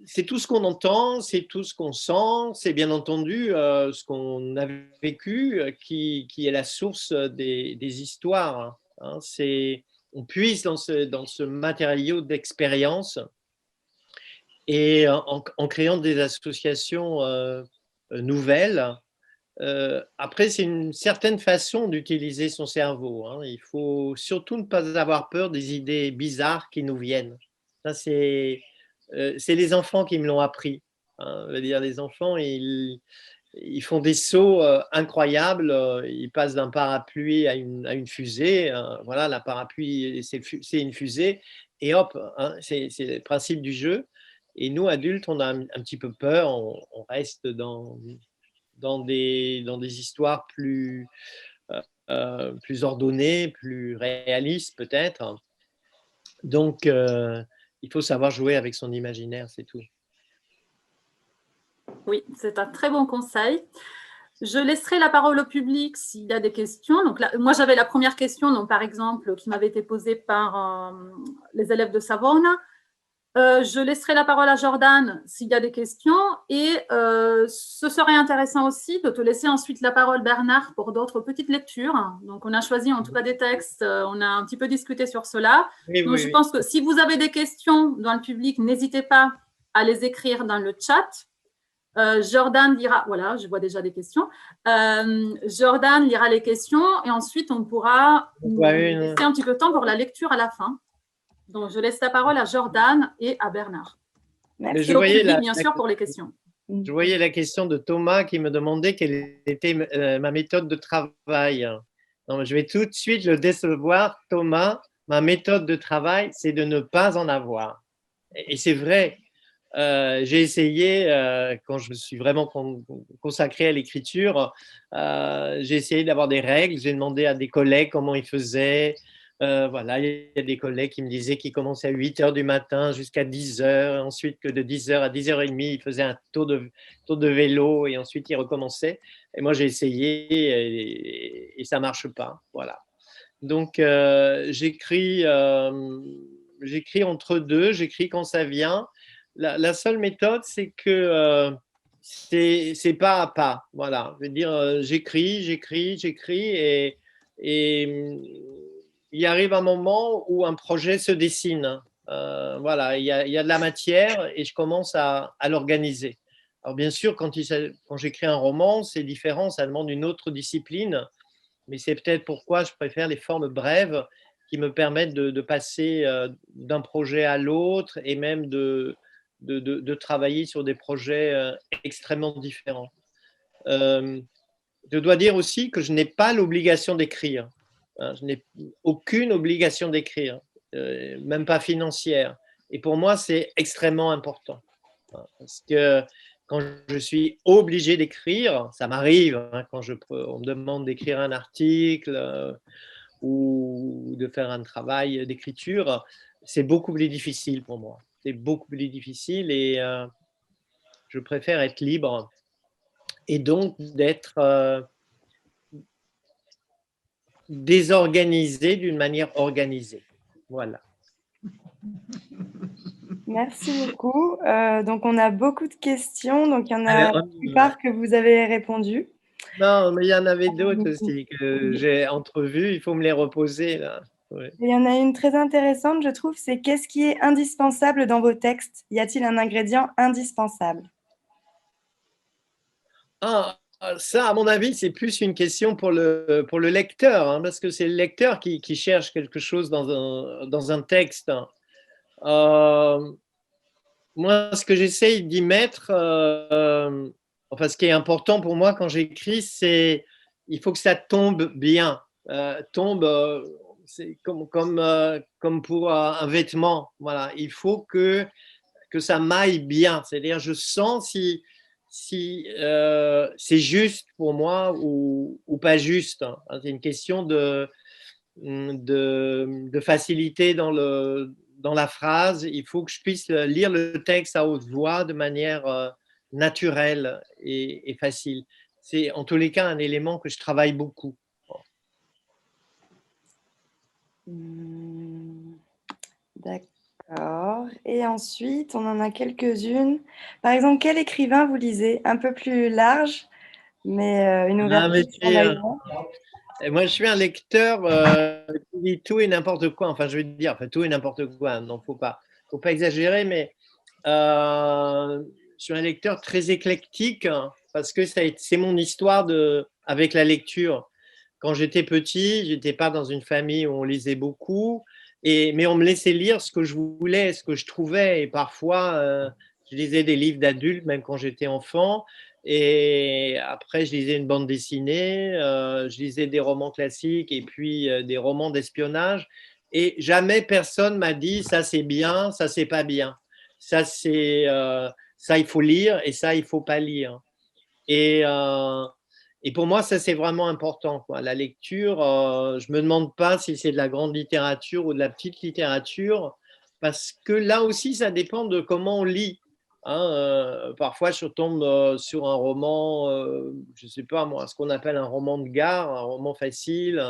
C'est tout ce qu'on entend, c'est tout ce qu'on sent, c'est bien entendu ce qu'on a vécu qui est la source des histoires. Hein. On puise dans ce matériau d'expérience et en créant des associations nouvelles. Après, c'est une certaine façon d'utiliser son cerveau, hein. Il faut surtout ne pas avoir peur des idées bizarres qui nous viennent. Ça, c'est les enfants qui me l'ont appris, hein. Je veux dire, les enfants, ils font des sauts incroyables. Ils passent d'un parapluie à une fusée. Voilà, la parapluie, c'est une fusée. Et hop, hein, c'est le principe du jeu. Et nous, adultes, on a un petit peu peur. On reste dans des histoires plus ordonnées, plus réalistes peut-être. Donc, il faut savoir jouer avec son imaginaire, c'est tout. Oui, c'est un très bon conseil. Je laisserai la parole au public s'il y a des questions. Donc là, moi, j'avais la première question, donc, par exemple, qui m'avait été posée par les élèves de Savona. Je laisserai la parole à Jordan s'il y a des questions. Et ce serait intéressant aussi de te laisser ensuite la parole, Bernard, pour d'autres petites lectures. Donc, on a choisi en tout cas des textes. On a un petit peu discuté sur cela. Oui, donc, oui, je oui. pense que si vous avez des questions dans le public, n'hésitez pas à les écrire dans le chat. Jordan lira, voilà, je vois déjà des questions. Jordan lira les questions et ensuite on pourra laisser un petit peu de temps pour la lecture à la fin. Donc, je laisse la parole à Jordan et à Bernard. Merci. Et au public, bien sûr, pour les questions. Je voyais la question de Thomas qui me demandait quelle était ma méthode de travail. Non, je vais tout de suite le décevoir, Thomas. Ma méthode de travail, c'est de ne pas en avoir. Et c'est vrai. J'ai essayé, quand je me suis vraiment consacré à l'écriture, j'ai essayé d'avoir des règles. J'ai demandé à des collègues comment ils faisaient. Voilà, il y a des collègues qui me disaient qu'ils commençaient à 8 heures du matin jusqu'à 10 heures. Ensuite, que de 10 heures à 10h30, ils faisaient un tour de vélo et ensuite ils recommençaient. Et moi, j'ai essayé et ça ne marche pas. Voilà. Donc, j'écris entre deux, j'écris quand ça vient. La seule méthode, c'est que c'est pas à pas. Voilà, je veux dire, j'écris et il arrive un moment où un projet se dessine. Voilà, il y a de la matière et je commence à l'organiser. Alors bien sûr, quand j'écris un roman, c'est différent, ça demande une autre discipline, mais c'est peut-être pourquoi je préfère les formes brèves qui me permettent de passer d'un projet à l'autre et même de travailler sur des projets extrêmement différents. Je dois dire aussi que je n'ai pas l'obligation d'écrire. Je n'ai aucune obligation d'écrire, même pas financière. Et pour moi, c'est extrêmement important. Parce que quand je suis obligé d'écrire, ça m'arrive, quand on me demande d'écrire un article ou de faire un travail d'écriture, c'est beaucoup plus difficile pour moi. C'est beaucoup plus difficile et je préfère être libre et donc d'être désorganisé d'une manière organisée. Voilà. Merci beaucoup. Donc, on a beaucoup de questions. Donc, il y en a la plupart que vous avez répondu. Non, mais il y en avait d'autres aussi que j'ai entrevues. Il faut me les reposer là. Ouais. Il y en a une très intéressante, je trouve, c'est qu'est-ce qui est indispensable dans vos textes? Y a-t-il un ingrédient indispensable? Ah, ça, à mon avis, c'est plus une question pour le lecteur, hein, parce que c'est le lecteur qui cherche quelque chose dans un texte. Moi, ce que j'essaye d'y mettre, enfin, ce qui est important pour moi quand j'écris, c'est il faut que ça tombe bien. C'est comme pour un vêtement. Voilà, il faut que ça m'aille bien. C'est-à-dire, je sens si c'est juste pour moi ou pas juste. C'est une question de facilité dans la phrase. Il faut que je puisse lire le texte à haute voix de manière naturelle et facile. C'est en tous les cas un élément que je travaille beaucoup. D'accord. Et ensuite, on en a quelques-unes. Par exemple, quel écrivain vous lisez? Un peu plus large, mais une ouverture sur l'horizon. Moi, je suis un lecteur qui lit tout et n'importe quoi. Enfin, je veux dire, enfin, tout et n'importe quoi. Non, faut pas exagérer, mais je suis un lecteur très éclectique. parce que c'est mon histoire avec la lecture. Quand j'étais petit, je n'étais pas dans une famille où on lisait beaucoup, mais on me laissait lire ce que je voulais, ce que je trouvais. Et parfois, je lisais des livres d'adultes, même quand j'étais enfant. Et après, je lisais une bande dessinée, je lisais des romans classiques et puis des romans d'espionnage. Et jamais personne m'a dit ça c'est bien, ça c'est pas bien. Ça ça il faut lire et ça il faut pas lire. Et, euh, et pour moi ça c'est vraiment important, quoi. La lecture, je me demande pas si c'est de la grande littérature ou de la petite littérature, parce que là aussi ça dépend de comment on lit. Hein, parfois, je tombe sur un roman, je ne sais pas moi, ce qu'on appelle un roman de gare, un roman facile,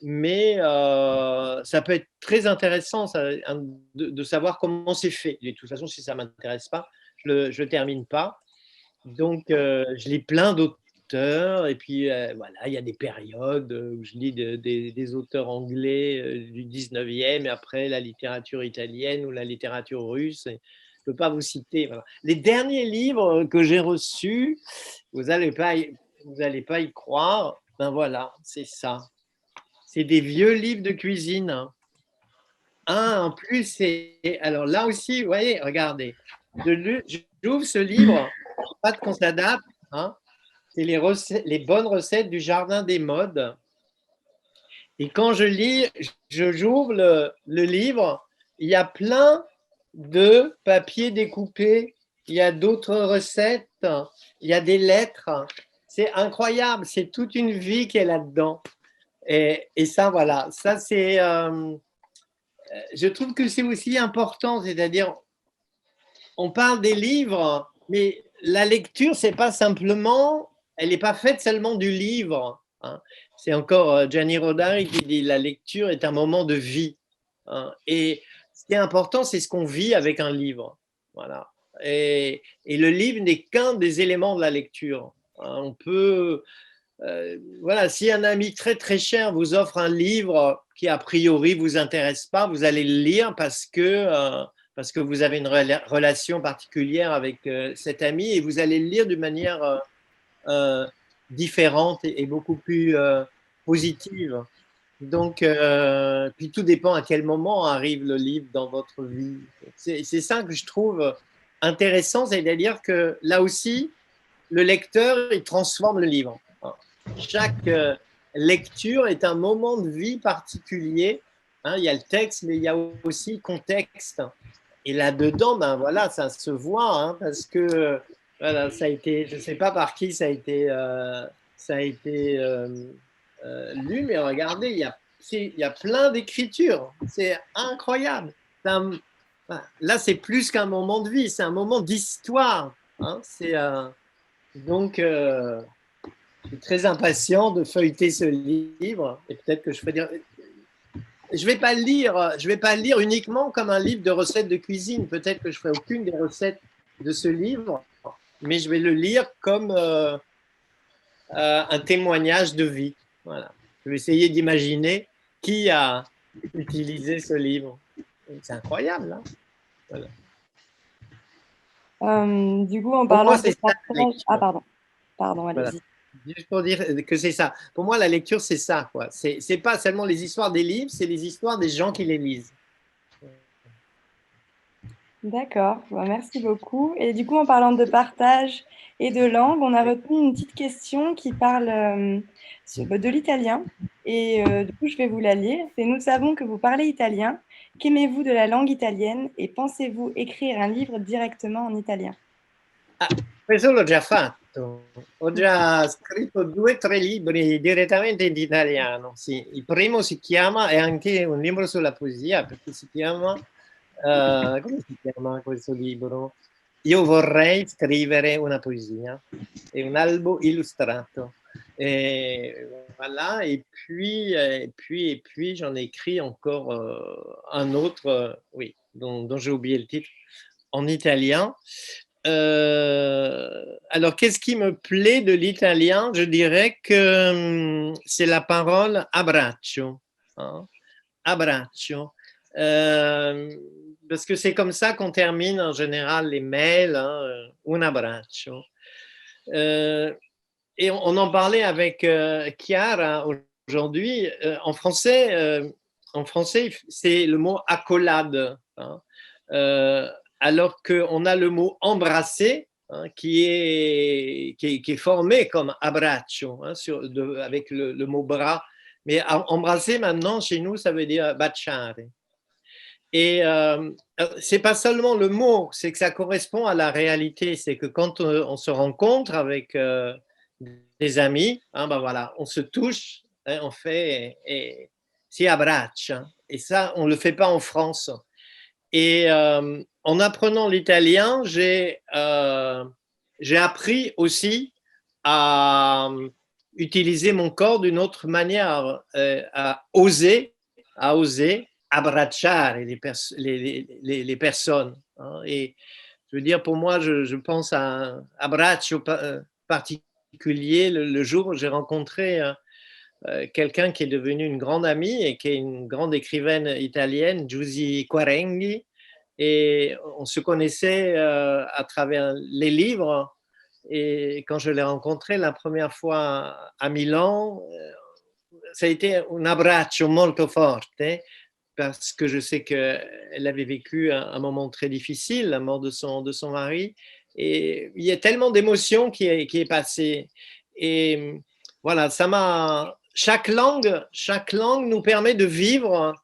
mais ça peut être très intéressant de savoir comment c'est fait. Et de toute façon, si ça ne m'intéresse pas, je ne le termine pas. Donc, je lis plein d'auteurs, et puis voilà, il y a des périodes où je lis des auteurs anglais du 19e, et après la littérature italienne ou la littérature russe. Et je ne peux pas vous citer. Voilà. Les derniers livres que j'ai reçus, vous n'allez pas y croire, ben voilà, c'est ça. C'est des vieux livres de cuisine. En plus, alors là aussi, vous voyez, regardez, j'ouvre ce livre, pas de quand ça date, hein, c'est les bonnes recettes du jardin des modes. Et quand je lis, j'ouvre le livre, il y a plein de papiers découpés, il y a d'autres recettes, il y a des lettres. C'est incroyable, c'est toute une vie qui est là-dedans. Et ça, voilà, ça c'est, je trouve que c'est aussi important, c'est-à-dire, on parle des livres, mais la lecture, c'est pas simplement, elle n'est pas faite seulement du livre. Hein. C'est encore Gianni Rodari qui dit la lecture est un moment de vie. Hein. Et ce qui est important, c'est ce qu'on vit avec un livre. Voilà. Et le livre n'est qu'un des éléments de la lecture. Hein. On peut, voilà, si un ami très très cher vous offre un livre qui a priori vous intéresse pas, vous allez le lire parce que vous avez une relation particulière avec cet ami, et vous allez le lire d'une manière différente et beaucoup plus positive. Donc, puis tout dépend à quel moment arrive le livre dans votre vie. C'est ça que je trouve intéressant, c'est-à-dire que là aussi, le lecteur, il transforme le livre. Chaque lecture est un moment de vie particulier. Hein, il y a le texte, mais il y a aussi le contexte. Et là-dedans, ben voilà, ça se voit, hein, parce que voilà, ça a été, je ne sais pas par qui ça a été lu, mais regardez, il y a plein d'écritures. C'est incroyable. Là, c'est plus qu'un moment de vie, c'est un moment d'histoire. Hein, donc, je suis très impatient de feuilleter ce livre, et peut-être que je ferai dire. Je vais pas le lire uniquement comme un livre de recettes de cuisine. Peut-être que je ferai aucune des recettes de ce livre, mais je vais le lire comme un témoignage de vie. Voilà. Je vais essayer d'imaginer qui a utilisé ce livre. C'est incroyable, hein. Voilà. Du coup, en parlant de partage… Ah, pardon, allez-y. Voilà. Juste pour dire que c'est ça. Pour moi, la lecture, c'est ça, quoi. C'est pas seulement les histoires des livres, c'est les histoires des gens qui les lisent. D'accord, merci beaucoup. Et du coup, en parlant de partage et de langue, on a retenu une petite question qui parle de l'italien. Et du coup, je vais vous la lire. C'est: nous savons que vous parlez italien. Qu'aimez-vous de la langue italienne et pensez-vous écrire un livre directement en italien? Ah, questo l'ho già fatto. Ho già scritto 2 o 3 libri direttamente in italiano. Sì. Il primo si chiama, è anche un libro sulla poesia, perché si chiama, come si chiama questo libro? Io vorrei scrivere una poesia. È un albo illustrato. Et voilà, et puis j'en ai écrit encore un autre, oui, dont j'ai oublié le titre, en italien. Alors, qu'est-ce qui me plaît de l'italien? Je dirais que c'est la parole abbraccio. Hein? Abbraccio. Parce que c'est comme ça qu'on termine en général les mails, hein, un abbraccio. et on en parlait avec Chiara aujourd'hui. En français, c'est le mot accolade, hein, alors qu'on a le mot embrasser, hein, qui est formé comme abbraccio, hein, avec le mot bras. Mais embrasser maintenant, chez nous, ça veut dire baciare. Et c'est pas seulement le mot, c'est que ça correspond à la réalité. C'est que quand on se rencontre avec des amis, hein, ben voilà, on se touche, hein, on fait et si abbraccia. Et ça, on le fait pas en France. Et en apprenant l'italien, j'ai appris aussi à utiliser mon corps d'une autre manière, à oser abbracciare les personnes. Hein. Et je veux dire, pour moi, je pense à un abbraccio particulier le jour où j'ai rencontré quelqu'un qui est devenu une grande amie et qui est une grande écrivaine italienne, Giusy Quarenghi. Et on se connaissait à travers les livres. Et quand je l'ai rencontrée la première fois à Milan, ça a été un abbraccio molto forte, parce que je sais qu'elle avait vécu un moment très difficile, la mort de son mari. Et il y a tellement d'émotions qui est passé. Et voilà, ça m'a. Chaque langue nous permet de vivre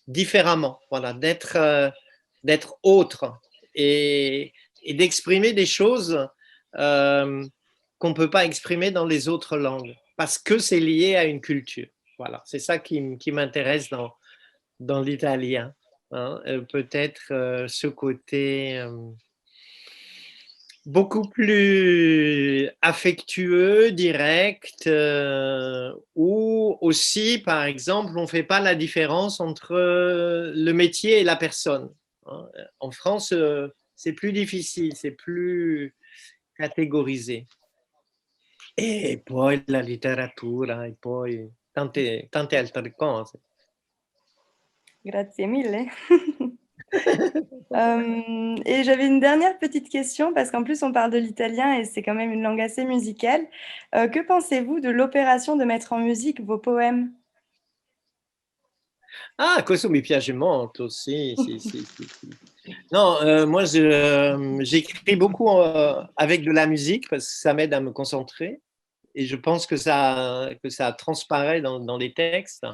différemment, voilà, d'être autre et d'exprimer des choses qu'on ne peut pas exprimer dans les autres langues, parce que c'est lié à une culture. Voilà, c'est ça qui m'intéresse dans l'italien. Hein. Peut-être ce côté beaucoup plus affectueux, direct, ou aussi, par exemple, on ne fait pas la différence entre le métier et la personne. Hein. En France, c'est plus difficile, c'est plus catégorisé. E poi la letteratura, e poi tante altre cose. Grazie mille. Et j'avais une dernière petite question, parce qu'en plus on parle de l'italien et c'est quand même une langue assez musicale. Que pensez-vous de l'opération de mettre en musique vos poèmes? Ah, questo mi piace molto, sì, sì, sì, sì, sì. Non, moi j'écris beaucoup avec de la musique parce que ça m'aide à me concentrer et je pense que ça transparaît dans les textes.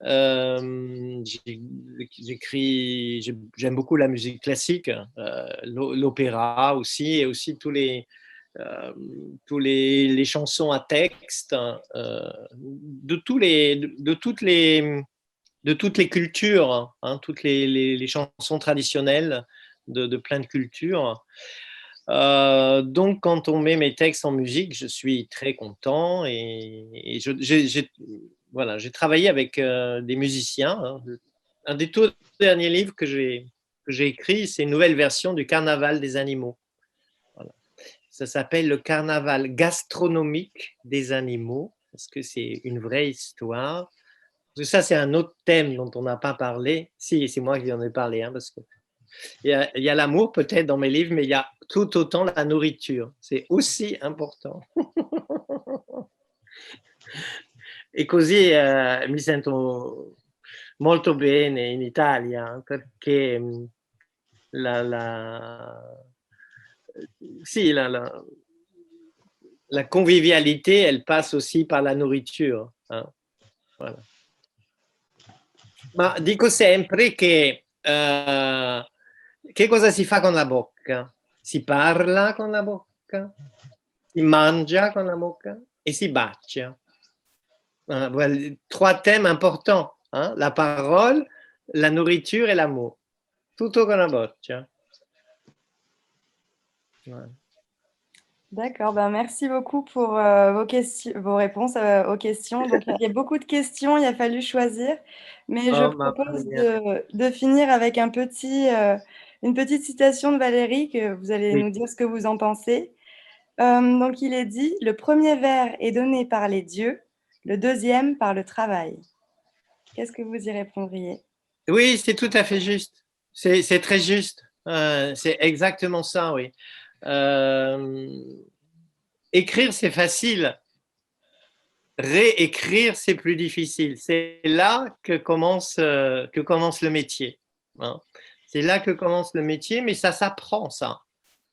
J'aime beaucoup la musique classique, l'opéra aussi, et aussi tous les chansons à texte, de toutes les cultures, hein, toutes les chansons traditionnelles de plein de cultures. Donc, quand on met mes textes en musique, je suis très content et voilà, j'ai travaillé avec des musiciens. Hein. Un des tout derniers livres que j'ai écrit, c'est une nouvelle version du Carnaval des animaux. Voilà. Ça s'appelle le Carnaval gastronomique des animaux, parce que c'est une vraie histoire. Parce que ça, c'est un autre thème dont on n'a pas parlé. Si, c'est moi qui en ai parlé, hein, parce que il y a l'amour peut-être dans mes livres, mais il y a tout autant la nourriture. C'est aussi important. E così mi sento molto bene in Italia perché sì, la convivialité, elle passe aussi par la nourriture. Hein. Voilà. Ma dico sempre che cosa si fa con la bocca? Si parla con la bocca, si mangia con la bocca e si bacia. Voilà, 3 thèmes importants, hein? La parole, la nourriture et l'amour. Tutto con la bocca. Voilà. D'accord, ben merci beaucoup pour vos réponses aux questions. Donc, il y a beaucoup de questions, il a fallu choisir, mais je Oh, mamma propose mia. de finir avec une petite citation de Valérie, que vous allez Oui. nous dire ce que vous en pensez. Donc, il est dit: le premier vers est donné par les dieux, le deuxième par le travail. Qu'est-ce que vous y répondriez? Oui, c'est tout à fait juste. C'est très juste. C'est exactement ça, oui. écrire, c'est facile. Réécrire, c'est plus difficile. C'est là que commence le métier. Hein. C'est là que commence le métier, mais ça s'apprend, ça.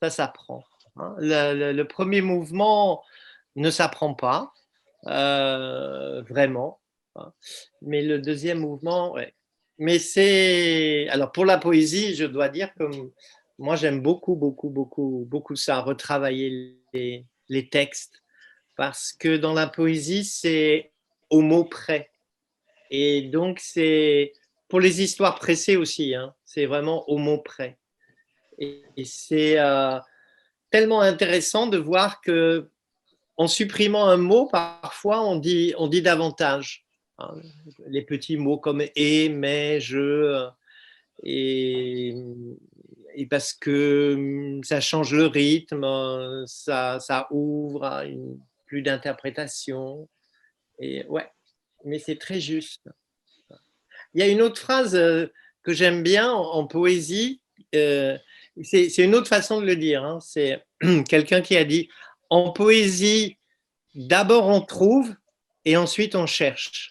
Ça s'apprend. Hein. Le premier mouvement ne s'apprend pas, vraiment. Hein. Mais le deuxième mouvement, ouais. Mais c'est… Alors, pour la poésie, je dois dire que moi, j'aime beaucoup, beaucoup, beaucoup, beaucoup ça, retravailler les textes. Parce que dans la poésie, c'est au mot près. Et donc, c'est pour les histoires pressées aussi, hein, c'est vraiment au mot près. Et c'est tellement intéressant de voir que en supprimant un mot, parfois, on dit davantage. Hein, les petits mots comme et, mais, je, et, et parce que ça change le rythme, ça ouvre à plus d'interprétation. Et ouais, mais c'est très juste. Il y a une autre phrase que j'aime bien en poésie. C'est une autre façon de le dire. Hein. C'est quelqu'un qui a dit en poésie, d'abord on trouve et ensuite on cherche.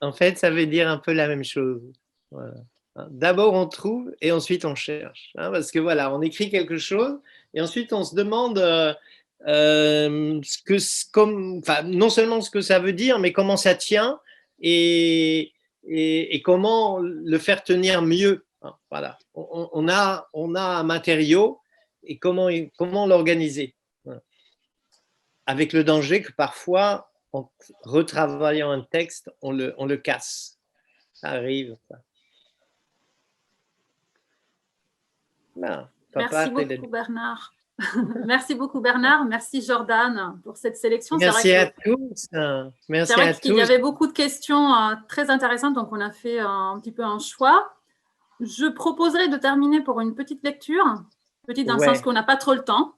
En fait, ça veut dire un peu la même chose. Voilà. D'abord on trouve et ensuite on cherche. Hein, parce que voilà, on écrit quelque chose et ensuite on se demande non seulement ce que ça veut dire, mais comment ça tient et comment le faire tenir mieux. Hein, voilà. On a un matériau et comment l'organiser. Voilà. Avec le danger que parfois, en retravaillant un texte, on le casse. Ça arrive. Non, merci beaucoup, Bernard. Merci beaucoup, Bernard. Merci, Jordan, pour cette sélection. Merci à tous. C'est vrai qu'il y avait beaucoup de questions très intéressantes, donc on a fait un petit peu un choix. Je proposerais de terminer pour une petite lecture, petite dans le sens qu'on n'a pas trop le temps.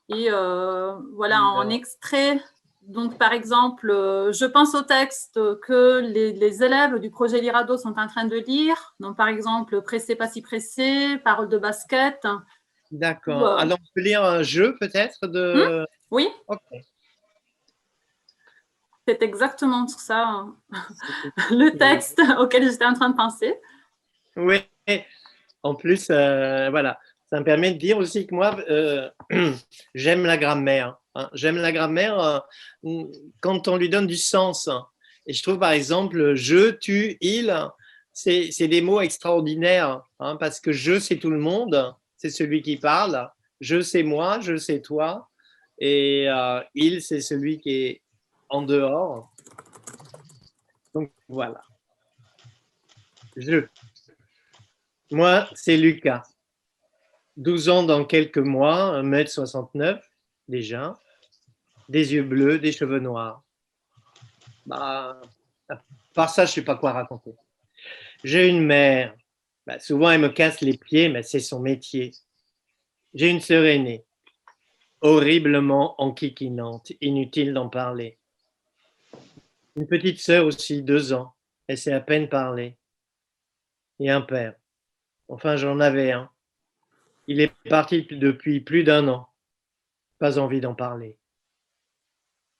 Et voilà, en extrait. Donc, par exemple, je pense au texte que les élèves du projet Lirado sont en train de lire. Donc, par exemple, Pressé, pas si pressé, Paroles de basket. D'accord. Alors, on peut lire un jeu peut-être de… Oui. Okay. C'est exactement ça, le texte auquel j'étais en train de penser. Oui. En plus, voilà. Ça me permet de dire aussi que moi, j'aime la grammaire. Hein. J'aime la grammaire quand on lui donne du sens. Et je trouve, par exemple, je, tu, il, c'est des mots extraordinaires. Hein, parce que je, c'est tout le monde. C'est celui qui parle. Je, c'est moi. Je, c'est toi. Et il, c'est celui qui est en dehors. Donc, voilà. Je. Moi, c'est Lucas. 12 ans dans quelques mois, 1m69 déjà, des yeux bleus, des cheveux noirs. Bah, à part ça, je ne sais pas quoi raconter. J'ai une mère, souvent elle me casse les pieds, mais c'est son métier. J'ai une sœur aînée, horriblement enquiquinante, inutile d'en parler. Une petite sœur aussi, 2 ans, elle sait à peine parler. Et un père, enfin j'en avais un. Il est parti depuis plus d'1 an. Pas envie d'en parler.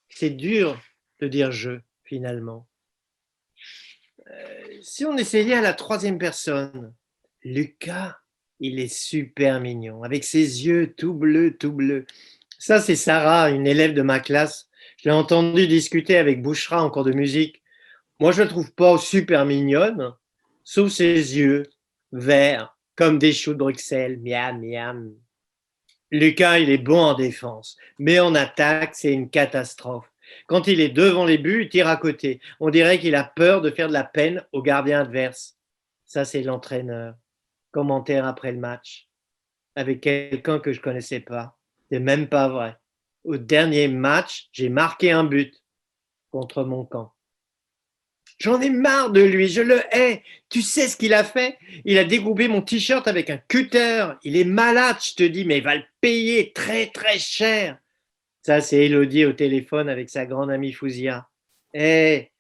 C'est dur de dire je, finalement. Si on essayait à la 3e personne, Lucas, il est super mignon, avec ses yeux tout bleus, tout bleus. Ça, c'est Sarah, une élève de ma classe. Je l'ai entendue discuter avec Bouchra en cours de musique. Moi, je ne la trouve pas super mignonne, sauf ses yeux, verts, comme des choux de Bruxelles. Miam, miam. Lucas, il est bon en défense, mais en attaque, c'est une catastrophe. Quand il est devant les buts, il tire à côté. On dirait qu'il a peur de faire de la peine au gardien adverse. Ça, c'est l'entraîneur. Commentaire après le match. Avec quelqu'un que je ne connaissais pas. C'est même pas vrai. Au dernier match, j'ai marqué un but contre mon camp. J'en ai marre de lui, je le hais. Tu sais ce qu'il a fait? Il a découpé mon t-shirt avec un cutter. Il est malade, je te dis, mais il va le payer très très cher. Ça, c'est Élodie au téléphone avec sa grande amie Fouzia. C'est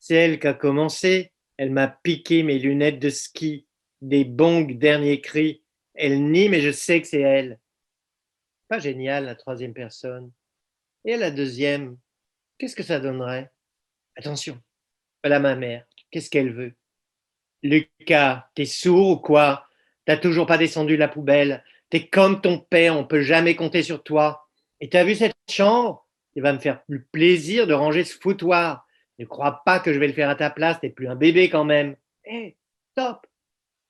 elle qui a commencé. Elle m'a piqué mes lunettes de ski, des bongs dernier cri. Elle nie, mais je sais que c'est elle. Pas génial, la troisième personne. Et à la deuxième, qu'est-ce que ça donnerait? Attention, voilà ma mère. Qu'est-ce qu'elle veut? Lucas, t'es sourd ou quoi? T'as toujours pas descendu la poubelle. T'es comme ton père, on peut jamais compter sur toi. Et t'as vu cette chambre? Il va me faire plus plaisir de ranger ce foutoir. Ne crois pas que je vais le faire à ta place, t'es plus un bébé quand même. Hé, stop!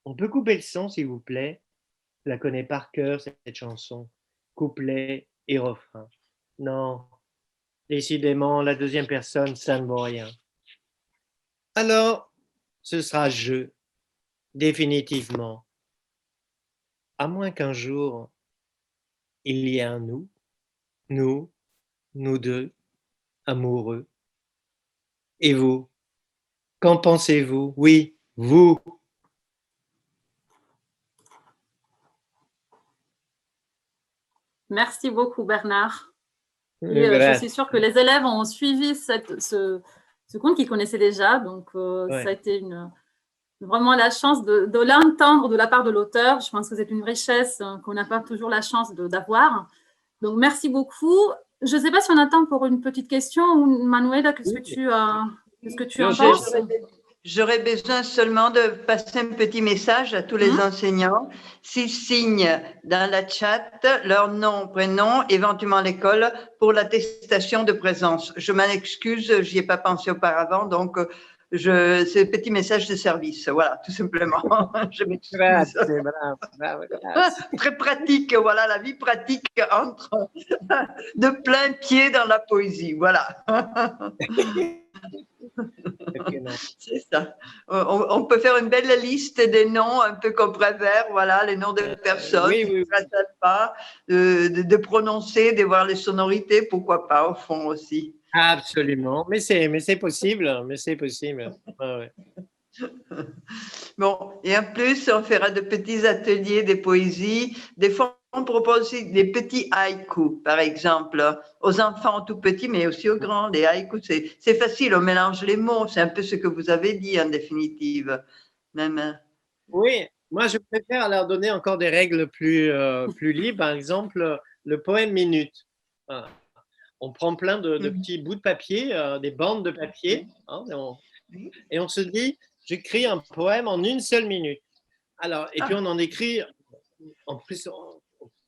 On peut couper le son, s'il vous plaît? Je la connais par cœur, cette chanson. Couplet et refrain. Non, décidément, la deuxième personne, ça ne vaut rien. Alors, ce sera je, définitivement. À moins qu'un jour, il y ait un nous, nous deux, amoureux. Et vous, qu'en pensez-vous? Oui, vous. Merci beaucoup, Bernard. Et je suis sûre que les élèves ont suivi ce conte qu'ils connaissaient déjà. Donc, ça a été vraiment la chance de l'entendre de la part de l'auteur. Je pense que c'est une richesse qu'on n'a pas toujours la chance d'avoir. Donc, merci beaucoup. Je ne sais pas si on attend pour une petite question. Ou Manuela, qu'est-ce que tu en penses? J'aurais besoin seulement de passer un petit message à tous les enseignants. S'ils signent dans la chat leur nom, prénom, éventuellement l'école, pour l'attestation de présence. Je m'en excuse, j'y ai pas pensé auparavant, donc c'est un petit message de service. Voilà, tout simplement. Je m'excuse. Très pratique, voilà, la vie pratique entre de plein pied dans la poésie. Voilà. C'est ça. On peut faire une belle liste des noms, un peu comme Prévert, voilà, les noms de personnes qui ne s'attendent pas, de prononcer, de voir les sonorités, pourquoi pas, au fond aussi. Absolument, mais c'est possible, Ouais. Bon, et en plus, on fera de petits ateliers de poésie. Des fois, on propose aussi des petits haïkus, par exemple, aux enfants tout petits, mais aussi aux grands. Les haïkus, c'est facile, on mélange les mots. C'est un peu ce que vous avez dit, en définitive. Même. Oui, moi, je préfère leur donner encore des règles plus libres. Par exemple, le poème minute. Voilà. On prend plein de petits bouts de papier, des bandes de papier, hein, et on se dit, j'écris un poème en une seule minute. Alors, et puis on en écrit, en plus,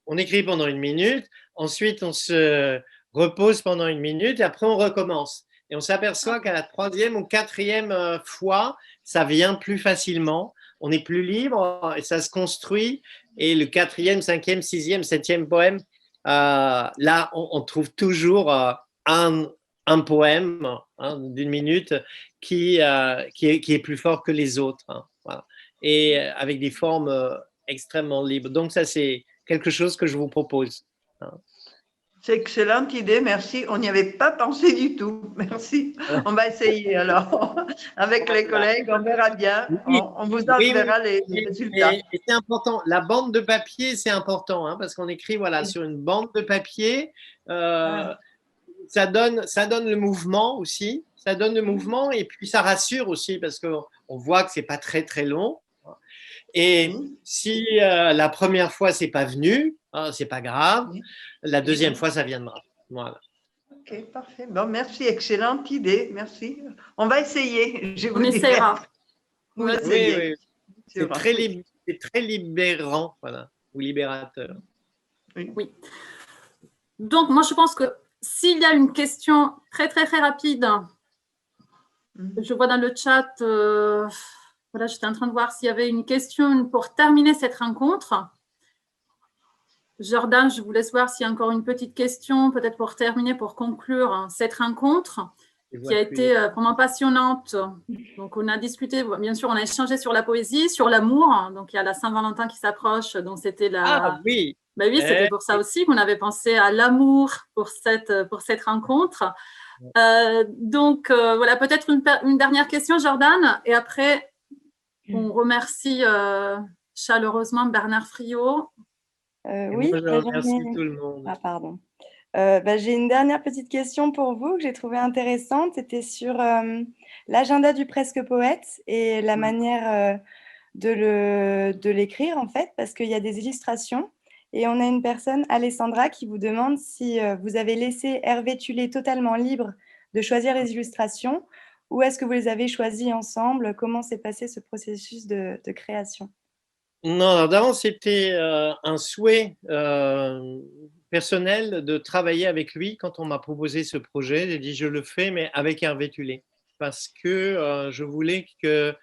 on écrit pendant une minute, ensuite on se repose pendant une minute, et après on recommence. Et on s'aperçoit qu'à la troisième ou quatrième fois, ça vient plus facilement, on est plus libre, et ça se construit, et le quatrième, cinquième, sixième, septième poème, là, on trouve toujours un poème d'une minute qui est plus fort que les autres. Voilà. Et avec des formes extrêmement libres. Donc, ça, c'est quelque chose que je vous propose. C'est une excellente idée, merci. On n'y avait pas pensé du tout. Merci. On va essayer alors. Avec les collègues, on verra bien. On vous enverra les résultats. Et c'est important. La bande de papier, c'est important, hein, parce qu'on écrit sur une bande de papier. Ça donne le mouvement aussi. Ça donne le mouvement et puis ça rassure aussi parce qu'on voit que c'est pas très très long. Et si la première fois c'est pas venu, c'est pas grave. La deuxième fois ça viendra. Voilà. Ok, parfait. Bon, merci, excellente idée. Merci. On va essayer. On essaiera. Oui. C'est très libérant, voilà, ou libérateur. Oui. Donc, moi, je pense que s'il y a une question très, très, très rapide, je vois dans le chat, voilà, j'étais en train de voir s'il y avait une question pour terminer cette rencontre. Jordan, je vous laisse voir s'il y a encore une petite question, peut-être pour terminer, pour conclure cette rencontre qui a été vraiment passionnante. Donc, on a discuté, bien sûr, on a échangé sur la poésie, sur l'amour. Donc, il y a la Saint-Valentin qui s'approche, donc c'était la… Ah oui. Ben oui, c'était pour ça aussi qu'on avait pensé à l'amour pour cette rencontre. Donc, voilà, peut-être une dernière question, Jordan, et après, on remercie chaleureusement Bernard Friot. Oui, moi, je remercie tout le monde. Ah, pardon. J'ai une dernière petite question pour vous que j'ai trouvée intéressante. C'était sur l'agenda du presque poète et la manière de l'écrire, en fait, parce qu'il y a des illustrations. Et on a une personne, Alessandra, qui vous demande si vous avez laissé Hervé Tullet totalement libre de choisir les illustrations ou est-ce que vous les avez choisies ensemble? Comment s'est passé ce processus de création? Non, d'abord, c'était un souhait personnel de travailler avec lui quand on m'a proposé ce projet. J'ai dit, je le fais, mais avec Hervé Tullet, parce que je voulais qu'il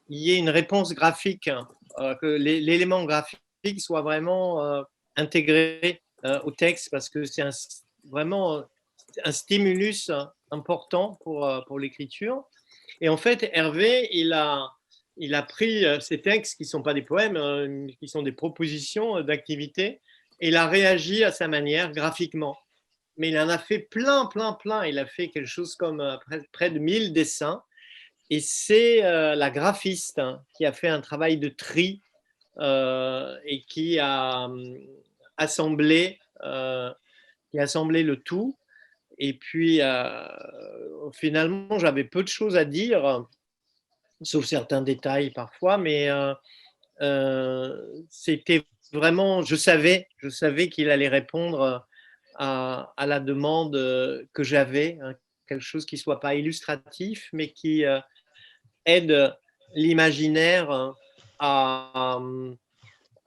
y ait une réponse graphique, que l'élément graphique soit vraiment intégré au texte, parce que c'est vraiment un stimulus important pour l'écriture. Et en fait, Hervé, il a pris ces textes qui ne sont pas des poèmes, qui sont des propositions d'activités, et il a réagi à sa manière graphiquement. Mais il en a fait plein. Il a fait quelque chose comme près de 1000 dessins. Et c'est la graphiste qui a fait un travail de tri et qui a assemblé le tout. Et puis, finalement, j'avais peu de choses à dire, sauf certains détails parfois, mais c'était vraiment, je savais qu'il allait répondre à la demande que j'avais, hein, quelque chose qui ne soit pas illustratif, mais qui aide l'imaginaire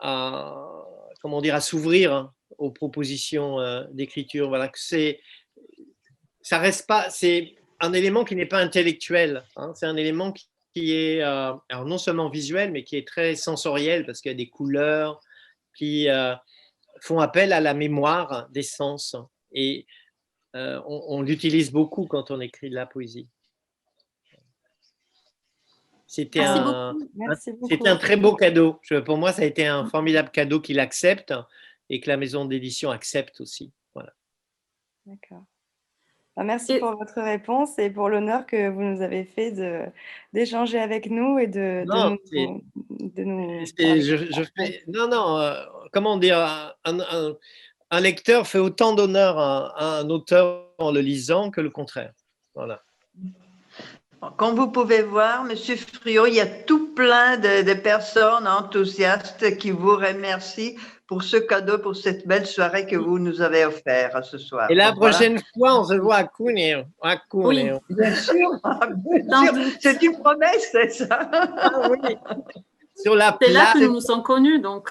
comment dire, à s'ouvrir aux propositions d'écriture. Voilà, que ça reste pas, c'est un élément qui n'est pas intellectuel, hein, c'est un élément qui est alors non seulement visuel, mais qui est très sensoriel, parce qu'il y a des couleurs qui font appel à la mémoire des sens. Et on l'utilise beaucoup quand on écrit de la poésie. C'était un très beau cadeau. Pour moi, ça a été un formidable cadeau qu'il accepte et que la maison d'édition accepte aussi. Voilà. D'accord. Merci pour votre réponse et pour l'honneur que vous nous avez fait d'échanger avec nous et de nous parler. Comment dire, un lecteur fait autant d'honneur à un auteur en le lisant que le contraire. Voilà. Comme vous pouvez voir, Monsieur Friot, il y a tout plein de personnes enthousiastes qui vous remercient pour ce cadeau, pour cette belle soirée que vous nous avez offert ce soir. Et la prochaine fois, on se voit à Cuneo. Oui, bien sûr. C'est une promesse, c'est ça. Ah, oui. Sur la place. C'est là que nous nous sommes connus, donc.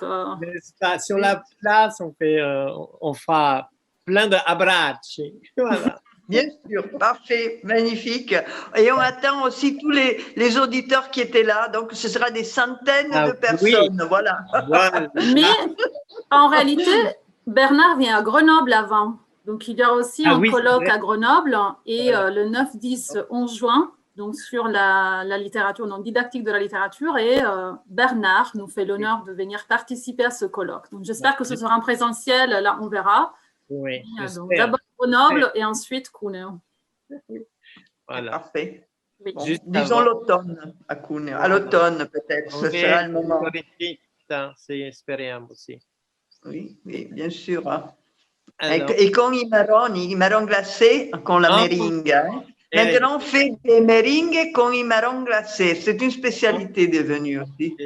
Sur la place, on fera plein d'abbracci. Voilà. Bien sûr, parfait, magnifique. Et on attend aussi tous les auditeurs qui étaient là. Donc, ce sera des centaines de personnes. Oui. Voilà. Mais en réalité, Bernard vient à Grenoble avant. Donc, il y a aussi un colloque à Grenoble et le 9, 10, 11 juin, donc sur la littérature, donc didactique de la littérature. Et Bernard nous fait l'honneur de venir participer à ce colloque. Donc, j'espère que ce sera en présentiel. Là, on verra. Oui, d'abord Grenoble et ensuite Cuneo. Voilà. Parfait. Oui. Bon, disons l'automne à Cuneo. À l'automne, peut-être, ce sera le moment. Speriamo, sì. Oui, bien sûr. Hein. Et con i marrons glacés, con la meringue. Hein. Maintenant, on fait des meringues con i marrons glacés. C'est une spécialité devenue aussi.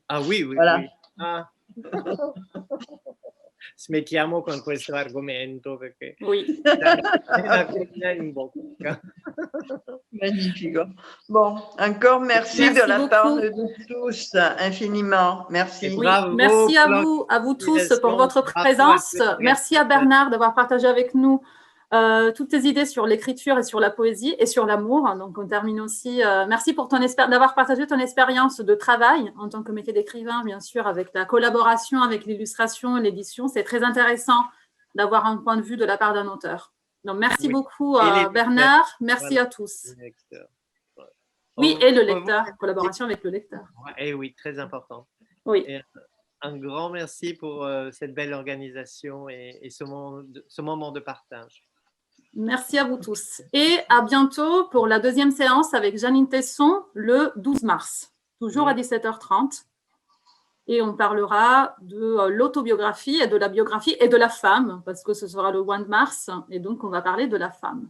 Ah oui. Voilà. Oui. Ah. Smettiamo con questo argomento perché in bocca. Magnifique. Bon, encore merci de la part de nous tous, infiniment. Merci. Oui, merci à vous tous pour votre présence. Merci à Bernard d'avoir partagé avec nous toutes tes idées sur l'écriture et sur la poésie et sur l'amour. Donc, on termine aussi. Merci pour d'avoir partagé ton expérience de travail en tant que métier d'écrivain, bien sûr, avec la collaboration avec l'illustration et l'édition. C'est très intéressant d'avoir un point de vue de la part d'un auteur. Donc, merci beaucoup Bernard. Merci à tous. Oui, et le lecteur, collaboration avec le lecteur. Et oui, très important. Oui. Et un grand merci pour cette belle organisation et ce moment de partage. Merci à vous tous. Et à bientôt pour la deuxième séance avec Janine Tesson le 12 mars, toujours à 17h30. Et on parlera de l'autobiographie et de la biographie et de la femme, parce que ce sera le 1 de mars, et donc on va parler de la femme.